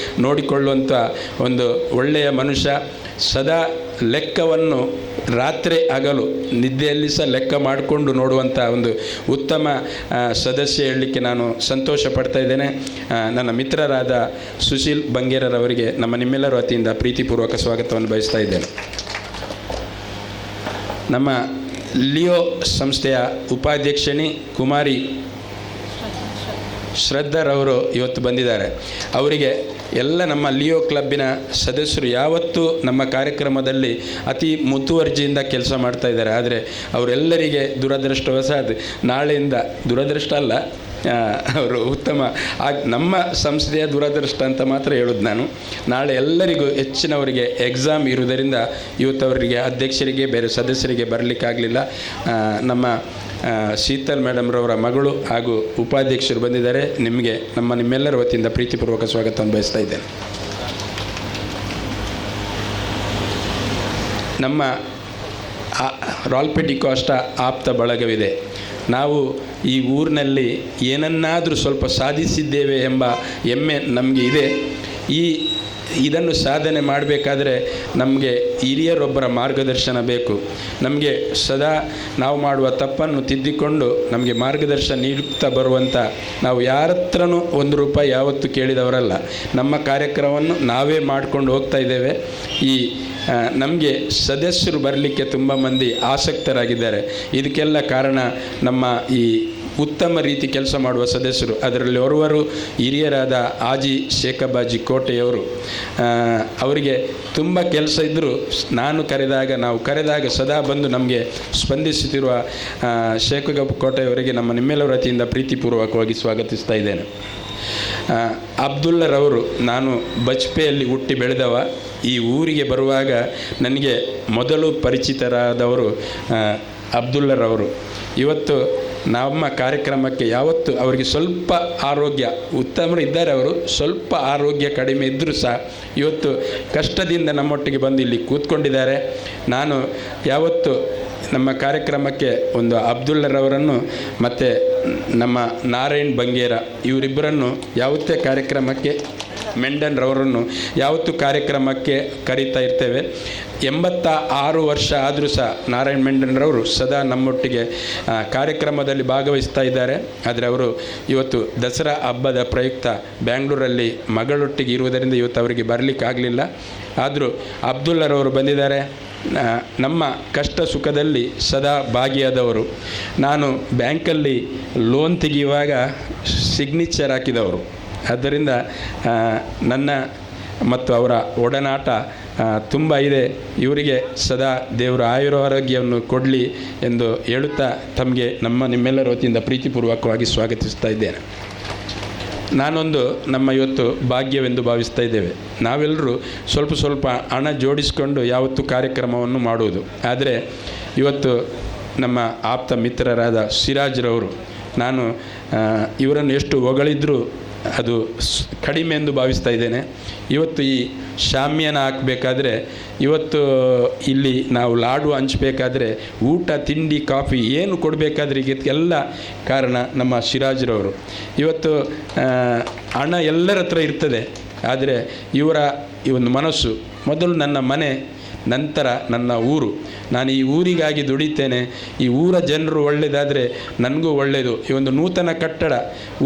ನೋಡಿಕೊಳ್ಳುವಂಥ ಒಂದು ಒಳ್ಳೆಯ ಮನುಷ್ಯ. ಸದಾ ಲೆಕ್ಕವನ್ನು ರಾತ್ರಿ ಹಗಲು ನಿದ್ದೆಯಲ್ಲಿ ಸಹ ಲೆಕ್ಕ ಮಾಡಿಕೊಂಡು ನೋಡುವಂಥ ಒಂದು ಉತ್ತಮ ಸದಸ್ಯ ಹೇಳಲಿಕ್ಕೆ ನಾನು ಸಂತೋಷ ಪಡ್ತಾ ಇದ್ದೇನೆ. ನನ್ನ ಮಿತ್ರರಾದ ಸುಶೀಲ್ ಬಂಗೇರರವರಿಗೆ ನಮ್ಮ ನಿಮ್ಮೆಲ್ಲರ ವತಿಯಿಂದ ಪ್ರೀತಿಪೂರ್ವಕ ಸ್ವಾಗತವನ್ನು ಬಯಸ್ತಾ ಇದ್ದೇನೆ. ನಮ್ಮ ಲಿಯೋ ಸಂಸ್ಥೆಯ ಉಪಾಧ್ಯಕ್ಷಣಿ ಕುಮಾರಿ ಶ್ರದ್ಧರವರು ಇವತ್ತು ಬಂದಿದ್ದಾರೆ. ಅವರಿಗೆ ಎಲ್ಲ ನಮ್ಮ ಲಿಯೋ ಕ್ಲಬ್ಬಿನ ಸದಸ್ಯರು ಯಾವತ್ತೂ ನಮ್ಮ ಕಾರ್ಯಕ್ರಮದಲ್ಲಿ ಅತಿ ಮುತುವರ್ಜಿಯಿಂದ ಕೆಲಸ ಮಾಡ್ತಾ ಇದ್ದಾರೆ. ಆದರೆ ಅವರೆಲ್ಲರಿಗೆ ದುರದೃಷ್ಟವಶಾತ್ ನಾಳೆಯಿಂದ, ದುರದೃಷ್ಟ ಅಲ್ಲ, ಅವರು ಉತ್ತಮ ನಮ್ಮ ಸಂಸ್ಥೆಯ ದುರದೃಷ್ಟ ಅಂತ ಮಾತ್ರ ಹೇಳೋದು ನಾನು. ನಾಳೆ ಎಲ್ಲರಿಗೂ ಹೆಚ್ಚಿನವರಿಗೆ ಎಕ್ಸಾಮ್ ಇರುವುದರಿಂದ ಇವತ್ತು ಅವರಿಗೆ ಅಧ್ಯಕ್ಷರಿಗೆ ಬೇರೆ ಸದಸ್ಯರಿಗೆ ಬರಲಿಕ್ಕಾಗಲಿಲ್ಲ. ನಮ್ಮ ಶೀತಲ್ ಮೇಡಮ್ರವರ ಮಗಳು ಹಾಗೂ ಉಪಾಧ್ಯಕ್ಷರು ಬಂದಿದ್ದಾರೆ. ನಿಮ್ಮೆಲ್ಲರ ವತಿಯಿಂದ ಪ್ರೀತಿಪೂರ್ವಕ ಸ್ವಾಗತವನ್ನು ಬಯಸ್ತಾ ಇದ್ದೇನೆ. ನಮ್ಮ ರಾಲ್ಪೆ ಡಿಕೋಸ್ಟಾ ಆಪ್ತ ಬಳಗವಿದೆ. ನಾವು ಈ ಊರಿನಲ್ಲಿ ಏನನ್ನಾದರೂ ಸ್ವಲ್ಪ ಸಾಧಿಸಿದ್ದೇವೆ ಎಂಬ ಹೆಮ್ಮೆ ನಮಗೆ ಇದೆ. ಇದನ್ನು ಸಾಧನೆ ಮಾಡಬೇಕಾದ್ರೆ ನಮಗೆ ಹಿರಿಯರೊಬ್ಬರ ಮಾರ್ಗದರ್ಶನ ಬೇಕು. ನಮಗೆ ಸದಾ ನಾವು ಮಾಡುವ ತಪ್ಪನ್ನು ತಿದ್ದಿಕೊಂಡು ನಮಗೆ ಮಾರ್ಗದರ್ಶನ ನೀಡುತ್ತಾ ಬರುವಂಥ, ನಾವು ಯಾರ ಹತ್ರನೂ ₹1 ಯಾವತ್ತೂ ಕೇಳಿದವರಲ್ಲ. ನಮ್ಮ ಕಾರ್ಯಕ್ರಮವನ್ನು ನಾವೇ ಮಾಡಿಕೊಂಡು ಹೋಗ್ತಾ ಇದ್ದೇವೆ. ನಮಗೆ ಸದಸ್ಯರು ಬರಲಿಕ್ಕೆ ತುಂಬ ಮಂದಿ ಆಸಕ್ತರಾಗಿದ್ದಾರೆ. ಇದಕ್ಕೆಲ್ಲ ಕಾರಣ ನಮ್ಮ ಈ ಉತ್ತಮ ರೀತಿ ಕೆಲಸ ಮಾಡುವ ಸದಸ್ಯರು. ಅದರಲ್ಲಿ ಓರ್ವರು ಹಿರಿಯರಾದ ಆಜಿ ಶೇಖಬಾಜಿ ಕೋಟೆಯವರು. ಅವರಿಗೆ ತುಂಬ ಕೆಲಸ ಇದ್ದರೂ ನಾವು ಕರೆದಾಗ ಸದಾ ಬಂದು ನಮಗೆ ಸ್ಪಂದಿಸುತ್ತಿರುವ ಶೇಖಬಾಜಿ ಕೋಟೆಯವರಿಗೆ ನಮ್ಮ ನಿಮ್ಮೆಲ್ಲರ ವತಿಯಿಂದ ಪ್ರೀತಿಪೂರ್ವಕವಾಗಿ ಸ್ವಾಗತಿಸ್ತಾ ಇದ್ದೇನೆ. ಅಬ್ದುಲ್ಲರವರು, ನಾನು ಬಜ್ಪೆಯಲ್ಲಿ ಹುಟ್ಟಿ ಬೆಳೆದವ. ಈ ಊರಿಗೆ ಬರುವಾಗ ನನಗೆ ಮೊದಲು ಪರಿಚಿತರಾದವರು ಅಬ್ದುಲ್ಲರವರು. ಇವತ್ತು ನಮ್ಮ ಕಾರ್ಯಕ್ರಮಕ್ಕೆ ಯಾವತ್ತು ಅವರಿಗೆ ಸ್ವಲ್ಪ ಆರೋಗ್ಯ, ಉತ್ತಮರು ಇದ್ದಾರೆ, ಅವರು ಸ್ವಲ್ಪ ಆರೋಗ್ಯ ಕಡಿಮೆ ಇದ್ದರೂ ಸಹ ಇವತ್ತು ಕಷ್ಟದಿಂದ ನಮ್ಮೊಟ್ಟಿಗೆ ಬಂದು ಇಲ್ಲಿ ಕೂತ್ಕೊಂಡಿದ್ದಾರೆ. ನಾನು ಯಾವತ್ತು ನಮ್ಮ ಕಾರ್ಯಕ್ರಮಕ್ಕೆ ಒಂದು ಅಬ್ದುಲ್ಲರವರನ್ನು ಮತ್ತು ನಮ್ಮ ನಾರಾಯಣ್ ಬಂಗೇರ ಇವರಿಬ್ಬರನ್ನು ಯಾವತ್ತೇ ಕಾರ್ಯಕ್ರಮಕ್ಕೆ, ಮೆಂಡನ್ರವರನ್ನು ಯಾವತ್ತೂ ಕಾರ್ಯಕ್ರಮಕ್ಕೆ ಕರೀತಾ ಇರ್ತೇವೆ. 86 ವರ್ಷ ಆದರೂ ಸಹ ನಾರಾಯಣ್ ಮೆಂಡನ್ರವರು ಸದಾ ನಮ್ಮೊಟ್ಟಿಗೆ ಕಾರ್ಯಕ್ರಮದಲ್ಲಿ ಭಾಗವಹಿಸ್ತಾ ಇದ್ದಾರೆ. ಆದರೆ ಅವರು ಇವತ್ತು ದಸರಾ ಹಬ್ಬದ ಪ್ರಯುಕ್ತ ಬ್ಯಾಂಗ್ಳೂರಲ್ಲಿ ಮಗಳೊಟ್ಟಿಗೆ ಇರುವುದರಿಂದ ಇವತ್ತು ಅವರಿಗೆ ಬರಲಿಕ್ಕಾಗಲಿಲ್ಲ. ಆದರೂ ಅಬ್ದುಲ್ಲರವರು ಬಂದಿದ್ದಾರೆ. ನಮ್ಮ ಕಷ್ಟ ಸುಖದಲ್ಲಿ ಸದಾ ಭಾಗಿಯಾದವರು. ನಾನು ಬ್ಯಾಂಕಲ್ಲಿ ಲೋನ್ ತೆಗೆಯುವಾಗ ಸಿಗ್ನೇಚರ್ ಹಾಕಿದವರು. ಆದ್ದರಿಂದ ನನ್ನ ಮತ್ತು ಅವರ ಒಡನಾಟ ತುಂಬ ಇದೆ. ಇವರಿಗೆ ಸದಾ ದೇವರ ಆಯುರಾರೋಗ್ಯವನ್ನು ಕೊಡಲಿ ಎಂದು ಹೇಳುತ್ತಾ ನಿಮ್ಮೆಲ್ಲರ ವತಿಯಿಂದ ಪ್ರೀತಿಪೂರ್ವಕವಾಗಿ ಸ್ವಾಗತಿಸ್ತಾ ಇದ್ದೇನೆ. ನಾನೊಂದು ನಮ್ಮ ಇವತ್ತು ಭಾಗ್ಯವೆಂದು ಭಾವಿಸ್ತಾ ಇದ್ದೇವೆ. ನಾವೆಲ್ಲರೂ ಸ್ವಲ್ಪ ಸ್ವಲ್ಪ ಹಣ ಜೋಡಿಸಿಕೊಂಡು ಯಾವತ್ತೂ ಕಾರ್ಯಕ್ರಮವನ್ನು ಮಾಡುವುದು. ಆದರೆ ಇವತ್ತು ನಮ್ಮ ಆಪ್ತ ಮಿತ್ರರಾದ ಸಿರಾಜ್ರವರು, ನಾನು ಇವರನ್ನು ಎಷ್ಟು ಹೊಗಳಿದ್ರೂ ಅದು ಕಡಿಮೆ ಎಂದು ಭಾವಿಸ್ತಾ ಇದ್ದೇನೆ. ಇವತ್ತು ಈ ಶಾಮ್ಯಾನ ಹಾಕಬೇಕಾದ್ರೆ, ಇವತ್ತು ಇಲ್ಲಿ ನಾವು ಲಾಡು ಹಂಚಬೇಕಾದ್ರೆ, ಊಟ ತಿಂಡಿ ಕಾಫಿ ಏನು ಕೊಡಬೇಕಾದ್ರೆ ಎಲ್ಲ ಕಾರಣ ನಮ್ಮ ಸಿರಾಜ್ರವರು. ಇವತ್ತು ಹಣ ಎಲ್ಲರ ಹತ್ರ ಇರ್ತದೆ, ಆದರೆ ಇವರ ಈ ಒಂದು ಮನಸ್ಸು, ಮೊದಲು ನನ್ನ ಮನೆ, ನಂತರ ನನ್ನ ಊರು, ನಾನು ಈ ಊರಿಗಾಗಿ ದುಡಿತೇನೆ, ಈ ಊರ ಜನರು ಒಳ್ಳೆಯದಾದರೆ ನನಗೂ ಒಳ್ಳೆಯದು. ಈ ಒಂದು ನೂತನ ಕಟ್ಟಡ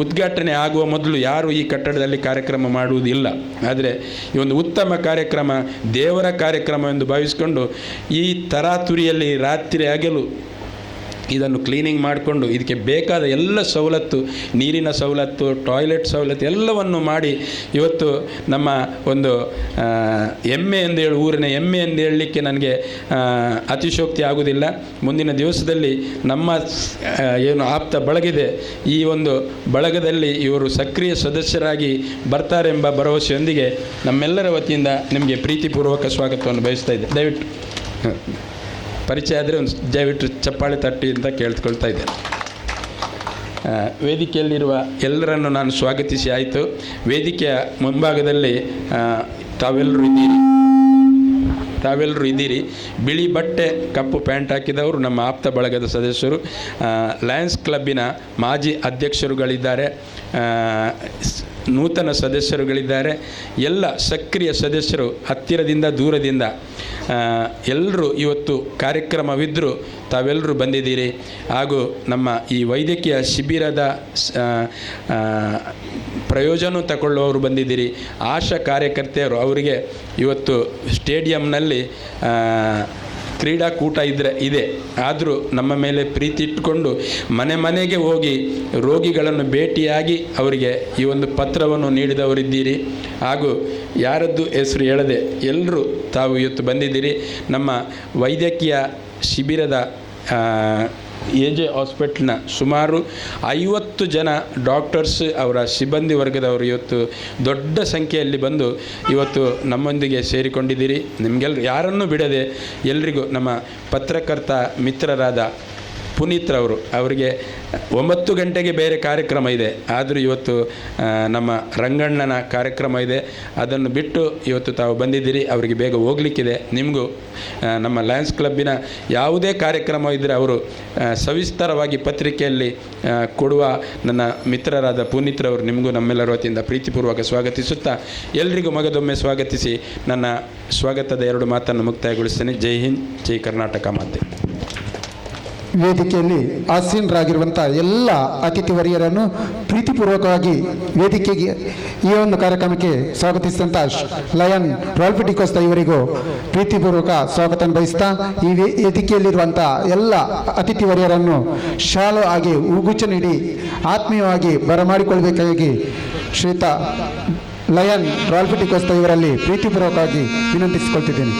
ಉದ್ಘಾಟನೆ ಆಗುವ ಮೊದಲು ಯಾರೂ ಈ ಕಟ್ಟಡದಲ್ಲಿ ಕಾರ್ಯಕ್ರಮ ಮಾಡುವುದಿಲ್ಲ. ಆದರೆ ಈ ಒಂದು ಉತ್ತಮ ಕಾರ್ಯಕ್ರಮ, ದೇವರ ಕಾರ್ಯಕ್ರಮ ಎಂದು ಭಾವಿಸಿಕೊಂಡು ಈ ತರಾತುರಿಯಲ್ಲಿ ರಾತ್ರಿ ಹಗಲು ಇದನ್ನು ಕ್ಲೀನಿಂಗ್ ಮಾಡಿಕೊಂಡು ಇದಕ್ಕೆ ಬೇಕಾದ ಎಲ್ಲ ಸವಲತ್ತು, ನೀರಿನ ಸವಲತ್ತು, ಟಾಯ್ಲೆಟ್ ಸವಲತ್ತು ಎಲ್ಲವನ್ನು ಮಾಡಿ ಇವತ್ತು ನಮ್ಮ ಒಂದು ಹೆಮ್ಮೆ ಎಂದೇಳಿ, ಊರಿನ ಹೆಮ್ಮೆ ಎಂದು ಹೇಳಲಿಕ್ಕೆ ನನಗೆ ಅತಿಶೋಕ್ತಿ ಆಗುವುದಿಲ್ಲ. ಮುಂದಿನ ದಿವಸದಲ್ಲಿ ನಮ್ಮ ಏನು ಆಪ್ತ ಬಳಗಿದೆ, ಈ ಒಂದು ಬಳಗದಲ್ಲಿ ಇವರು ಸಕ್ರಿಯ ಸದಸ್ಯರಾಗಿ ಬರ್ತಾರೆಂಬ ಭರವಸೆಯೊಂದಿಗೆ ನಮ್ಮೆಲ್ಲರ ವತಿಯಿಂದ ನಿಮಗೆ ಪ್ರೀತಿಪೂರ್ವಕ ಸ್ವಾಗತವನ್ನು ಬಯಸ್ತಾ ಇದ್ದೆ. ದಯವಿಟ್ಟು ಪರಿಚಯ ಆದರೆ ಒಂದು ದಯವಿಟ್ಟು ಚಪ್ಪಾಳೆ ತಟ್ಟಿ ಅಂತ ಕೇಳ್ಕೊಳ್ತಾ ಇದ್ದೇನೆ. ವೇದಿಕೆಯಲ್ಲಿರುವ ಎಲ್ಲರನ್ನು ನಾನು ಸ್ವಾಗತಿಸಿ ಆಯಿತು. ವೇದಿಕೆಯ ಮುಂಭಾಗದಲ್ಲಿ ತಾವೆಲ್ಲರೂ ಇದ್ದೀರಿ. ಬಿಳಿ ಬಟ್ಟೆ ಕಪ್ಪು ಪ್ಯಾಂಟ್ ಹಾಕಿದವರು ನಮ್ಮ ಆಪ್ತ ಬಳಗದ ಸದಸ್ಯರು, ಲಯನ್ಸ್ ಕ್ಲಬ್ಬಿನ ಮಾಜಿ ಅಧ್ಯಕ್ಷರುಗಳಿದ್ದಾರೆ, ನೂತನ ಸದಸ್ಯರುಗಳಿದ್ದಾರೆ, ಎಲ್ಲ ಸಕ್ರಿಯ ಸದಸ್ಯರು ಹತ್ತಿರದಿಂದ ದೂರದಿಂದ ಎಲ್ಲರೂ ಇವತ್ತು ಕಾರ್ಯಕ್ರಮವಿದ್ದರೂ ತಾವೆಲ್ಲರೂ ಬಂದಿದ್ದೀರಿ. ಹಾಗೂ ನಮ್ಮ ಈ ವೈದ್ಯಕೀಯ ಶಿಬಿರದ ಪ್ರಯೋಜನ ತಗೊಳ್ಳುವವರು ಬಂದಿದ್ದೀರಿ. ಆಶಾ ಕಾರ್ಯಕರ್ತೆಯರು, ಅವರಿಗೆ ಇವತ್ತು ಸ್ಟೇಡಿಯಂನಲ್ಲಿ ಕ್ರೀಡಾಕೂಟ ಇದೆ, ಆದರೂ ನಮ್ಮ ಮೇಲೆ ಪ್ರೀತಿ ಇಟ್ಟುಕೊಂಡು ಮನೆ ಮನೆಗೆ ಹೋಗಿ ರೋಗಿಗಳನ್ನು ಭೇಟಿಯಾಗಿ ಅವರಿಗೆ ಈ ಒಂದು ಪತ್ರವನ್ನು ನೀಡಿದವರಿದ್ದೀರಿ. ಹಾಗೂ ಯಾರದ್ದು ಹೆಸರು ಹೇಳದೆ ಎಲ್ಲರೂ ತಾವು ಇವತ್ತು ಬಂದಿದ್ದೀರಿ. ನಮ್ಮ ವೈದ್ಯಕೀಯ ಶಿಬಿರದ AJ ಹಾಸ್ಪಿಟ್ಲ್ನ ಸುಮಾರು 50 ಜನ ಡಾಕ್ಟರ್ಸ್, ಅವರ ಸಿಬ್ಬಂದಿ ವರ್ಗದವರು ಇವತ್ತು ದೊಡ್ಡ ಸಂಖ್ಯೆಯಲ್ಲಿ ಬಂದು ಇವತ್ತು ನಮ್ಮೊಂದಿಗೆ ಸೇರಿಕೊಂಡಿದ್ದೀರಿ. ನಿಮಗೆಲ್ಲರೂ ಯಾರನ್ನೂ ಬಿಡದೆ ಎಲ್ರಿಗೂ ನಮ್ಮ ಪತ್ರಕರ್ತ ಮಿತ್ರರಾದ ಪುನೀತ್ರವರು, ಅವರಿಗೆ 9 ಗಂಟೆಗೆ ಬೇರೆ ಕಾರ್ಯಕ್ರಮ ಇದೆ, ಆದರೂ ಇವತ್ತು ನಮ್ಮ ರಂಗಣ್ಣನ ಕಾರ್ಯಕ್ರಮ ಇದೆ, ಅದನ್ನು ಬಿಟ್ಟು ಇವತ್ತು ತಾವು ಬಂದಿದ್ದೀರಿ. ಅವರಿಗೆ ಬೇಗ ಹೋಗಲಿಕ್ಕಿದೆ. ನಿಮಗೂ ನಮ್ಮ ಲಯನ್ಸ್ ಕ್ಲಬ್ಬಿನ ಯಾವುದೇ ಕಾರ್ಯಕ್ರಮ ಇದ್ದರೆ ಅವರು ಸವಿಸ್ತಾರವಾಗಿ ಪತ್ರಿಕೆಯಲ್ಲಿ ಕೊಡುವ ನನ್ನ ಮಿತ್ರರಾದ ಪುನೀತ್ರವರು, ನಿಮಗೂ ನಮ್ಮೆಲ್ಲರ ವತಿಯಿಂದ ಪ್ರೀತಿಪೂರ್ವಕ ಸ್ವಾಗತಿಸುತ್ತಾ ಎಲ್ರಿಗೂ ಮಗದೊಮ್ಮೆ ಸ್ವಾಗತಿಸಿ ನನ್ನ ಸ್ವಾಗತದ 2 ಮಾತನ್ನು ಮುಕ್ತಾಯಗೊಳಿಸ್ತೇನೆ. ಜೈ ಹಿಂದ್, ಜೈ ಕರ್ನಾಟಕ ಮಾತೆ. ವೇದಿಕೆಯಲ್ಲಿ ಆಸೀನರಾಗಿರುವಂಥ ಎಲ್ಲ ಅತಿಥಿ ವರ್ಯರನ್ನು ಪ್ರೀತಿಪೂರ್ವಕವಾಗಿ ವೇದಿಕೆಗೆ ಈ ಒಂದು ಕಾರ್ಯಕ್ರಮಕ್ಕೆ ಸ್ವಾಗತಿಸಿದಂಥ ಲಯನ್ ರಾಲ್ಪಿಟಿಕೋಸ್ತ ಇವರಿಗೂ ಪ್ರೀತಿಪೂರ್ವಕ ಸ್ವಾಗತ ಬಯಸ್ತಾ, ಈ ವೇದಿಕೆಯಲ್ಲಿರುವಂಥ ಎಲ್ಲ ಅತಿಥಿ ವರ್ಯರನ್ನು ಶಾಲು ಆಗಿ ಹೂಗುಚ್ಛ ನೀಡಿ ಆತ್ಮೀಯವಾಗಿ ಬರಮಾಡಿಕೊಳ್ಳಬೇಕಾಗಿ ಶ್ರೀಯುತ ಲಯನ್ ರಾಲ್ಪಿಟಿಕೋಸ್ತ ಇವರಲ್ಲಿ ಪ್ರೀತಿಪೂರ್ವಕವಾಗಿ ವಿನಂತಿಸಿಕೊಳ್ತಿದ್ದೇನೆ.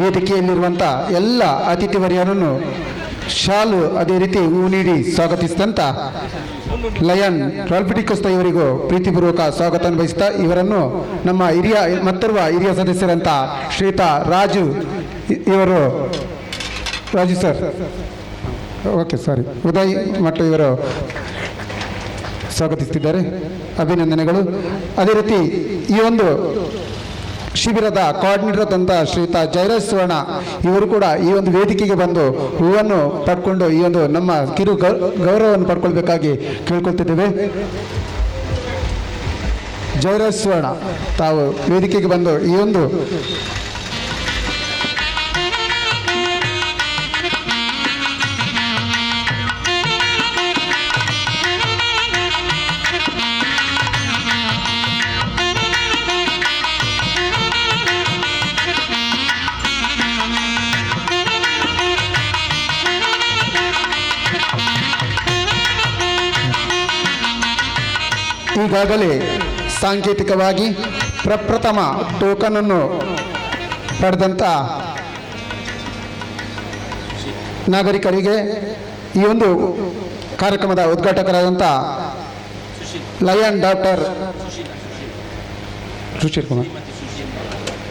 ವೇದಿಕೆಯಲ್ಲಿರುವಂಥ ಎಲ್ಲ ಅತಿಥಿ ವರ್ಯರನ್ನು ಶಾಲು ಅದೇ ರೀತಿ ಹೂ ನೀಡಿ ಸ್ವಾಗತಿಸಿದಂಥ ಲಯನ್ ರಾಲ್ಪಿಟಿಕೋಸ್ತ ಇವರಿಗೂ ಪ್ರೀತಿಪೂರ್ವಕ ಸ್ವಾಗತ ಅನುಭವಿಸ್ತಾ ಇವರನ್ನು ನಮ್ಮ ಮತ್ತೋರ್ವ ಹಿರಿಯ ಸದಸ್ಯರಂತ ಶ್ರೀಯುತ Raju sir okay sorry Uday ಮತ್ತು ಇವರು ಸ್ವಾಗತಿಸುತ್ತಿದ್ದಾರೆ. ಅಭಿನಂದನೆಗಳು. ಅದೇ ರೀತಿ ಈ ಒಂದು ಶಿಬಿರದ ಕೋಆರ್ಡಿನೇಟರ್ ತಂದ ಶ್ರೀಯುತ ಜಯರಾಜ್ ಸುವರ್ಣ ಇವರು ಕೂಡ ಈ ಒಂದು ವೇದಿಕೆಗೆ ಬಂದು ಹೂವನ್ನು ಪಡ್ಕೊಂಡು ಈ ಒಂದು ನಮ್ಮ ಕಿರು ಗೌರವವನ್ನು ಪಡ್ಕೊಳ್ಬೇಕಾಗಿ ಕೇಳ್ಕೊಳ್ತಿದ್ದೇವೆ. ಜಯರಾಜ್ ಸುವರ್ಣ ತಾವು ವೇದಿಕೆಗೆ ಬಂದು ಈ ಒಂದು ಈಗಾಗಲೇ ಸಾಂಕೇತಿಕವಾಗಿ ಪ್ರಪ್ರಥಮ ಟೋಕನನ್ನು ಪಡೆದಂಥ ನಾಗರಿಕರಿಗೆ ಈ ಒಂದು ಕಾರ್ಯಕ್ರಮದ ಉದ್ಘಾಟಕರಾದಂಥ ಲಯನ್ ಡಾಕ್ಟರ್ ಸುಶೀಲ್ ಕುಮಾರ್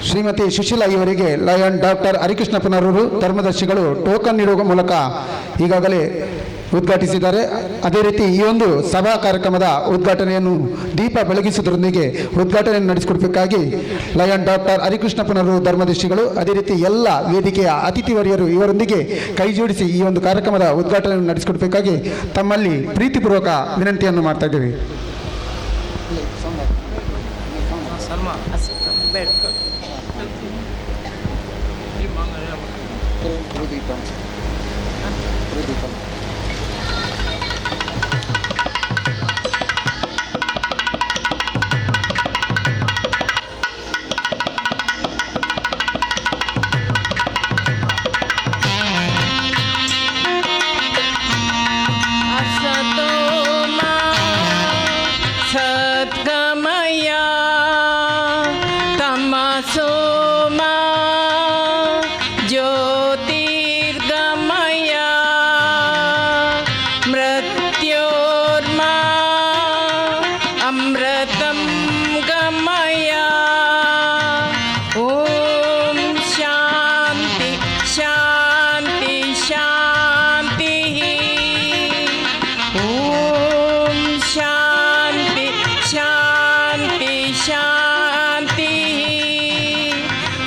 ಶ್ರೀಮತಿ ಸುಶೀಲಾ ಇವರಿಗೆ ಲಯನ್ ಡಾಕ್ಟರ್ ಹರಿಕೃಷ್ಣಪ್ಪನವರು ಧರ್ಮದರ್ಶಿಗಳು ಟೋಕನ್ ನೀಡುವ ಮೂಲಕ ಈಗಾಗಲೇ ಉದ್ಘಾಟಿಸಿದ್ದಾರೆ. ಅದೇ ರೀತಿ ಈ ಒಂದು ಸಭಾ ಕಾರ್ಯಕ್ರಮದ ಉದ್ಘಾಟನೆಯನ್ನು ದೀಪ ಬೆಳಗಿಸುವುದರೊಂದಿಗೆ ಉದ್ಘಾಟನೆಯನ್ನು ನಡೆಸಿಕೊಡಬೇಕಾಗಿ ಲಯನ್ ಡಾಕ್ಟರ್ ಹರಿಕೃಷ್ಣಪ್ಪನವರು ಧರ್ಮದರ್ಶಿಗಳು ಅದೇ ರೀತಿ ಎಲ್ಲ ವೇದಿಕೆಯ ಅತಿಥಿ ವರ್ಯರು ಇವರೊಂದಿಗೆ ಕೈ ಜೋಡಿಸಿ ಈ ಒಂದು ಕಾರ್ಯಕ್ರಮದ ಉದ್ಘಾಟನೆಯನ್ನು ನಡೆಸಿಕೊಡಬೇಕಾಗಿ ತಮ್ಮಲ್ಲಿ ಪ್ರೀತಿಪೂರ್ವಕ ವಿನಂತಿಯನ್ನು ಮಾಡ್ತಾ ಇದ್ದೇವೆ.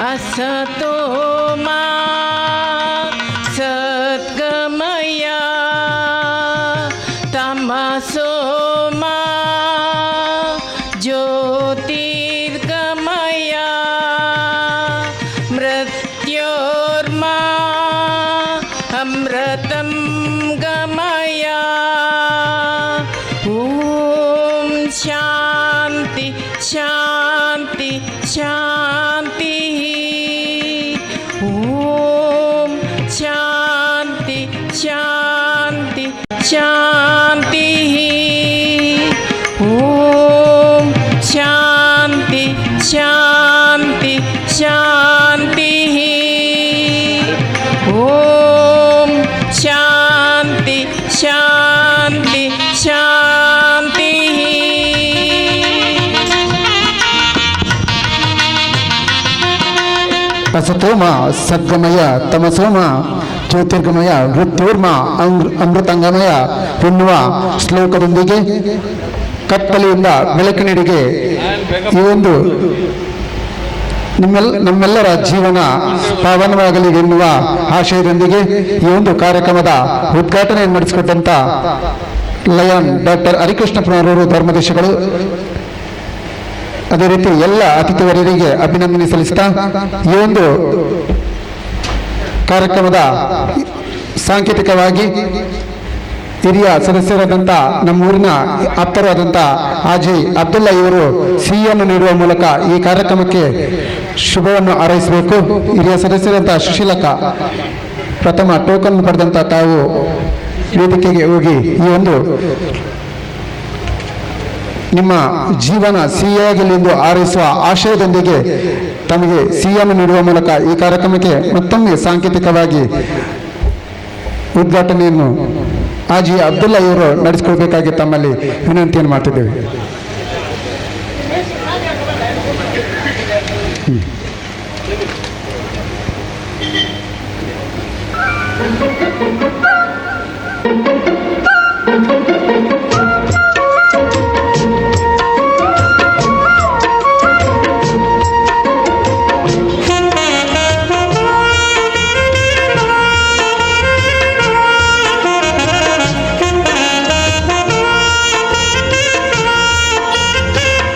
असतो मा सद्गमय तमसो मा ज्योतिर्गमय मृत्योर्मा अमृतं गमय ॐ शान्ति शान्ति शान्ति शांति शांति शांति ओम शांति शांति शांति ओम शांति शांति शांति असतोಮ ಸದ್ಗಮಯ ತಮಸೋಮ ಜ್ಯೋತಿರ್ಗಮಯ ಮೃತ್ಯೋರ್ಮ ಅಮೃತಂಗಮಯ ಎನ್ನುವ ಶ್ಲೋಕದೊಂದಿಗೆ ಕತ್ತಲೆಯಿಂದ ಬೆಳಕಿನೆಡೆಗೆ ಈ ಒಂದು ನಮ್ಮೆಲ್ಲರ ಜೀವನ ಪಾವನವಾಗಲಿ ಎನ್ನುವ ಆಶಯದೊಂದಿಗೆ ಈ ಒಂದು ಕಾರ್ಯಕ್ರಮದ ಉದ್ಘಾಟನೆಯನ್ನು ನಡೆಸಿಕೊಟ್ಟಂತ ಲಯನ್ ಡಾಕ್ಟರ್ ಹರಿಕೃಷ್ಣಪ್ಪನವರು ಧರ್ಮದರ್ಶಿಗಳು ಅದೇ ರೀತಿ ಎಲ್ಲ ಅತಿಥಿವರರಿಗೆ ಅಭಿನಂದನೆ ಸಲ್ಲಿಸ್ತಾ ಈ ಒಂದು ಕಾರ್ಯಕ್ರಮದ ಸಾಂಕೇತಿಕವಾಗಿ ಹಿರಿಯ ಸದಸ್ಯರಾದಂಥ ನಮ್ಮೂರಿನ ಆಪ್ತರಾದಂಥ ಹಾಜಿ ಅಬ್ದುಲ್ಲಾ ಇವರು ಸಿಹಿಯನ್ನು ನೀಡುವ ಮೂಲಕ ಈ ಕಾರ್ಯಕ್ರಮಕ್ಕೆ ಶುಭವನ್ನು ಹಾರೈಸಬೇಕು. ಹಿರಿಯ ಸದಸ್ಯರಾದಂಥ ಸುಶೀಲಕ್ಕ ಪ್ರಥಮ ಟೋಕನ್ ಪಡೆದಂಥ ತಾವು ವೇದಿಕೆಗೆ ಹೋಗಿ ಈ ಒಂದು ನಿಮ್ಮ ಜೀವನ ಸಿಹಿಯಾಗಲೆಂದು ಹಾರೈಸುವ ಆಶಯದೊಂದಿಗೆ ತಮಗೆ ಸಿಹಿಯನ್ನು ನೀಡುವ ಮೂಲಕ ಈ ಕಾರ್ಯಕ್ರಮಕ್ಕೆ ಮತ್ತೊಮ್ಮೆ ಸಾಂಕೇತಿಕವಾಗಿ ಉದ್ಘಾಟನೆಯನ್ನು ಹಾಜಿ ಅಬ್ದುಲ್ಲಾ ಇವರು ನಡೆಸಿಕೊಳ್ಬೇಕಾಗಿ ತಮ್ಮಲ್ಲಿ ವಿನಂತಿಯನ್ನು ಮಾಡ್ತಿದ್ದೇವೆ.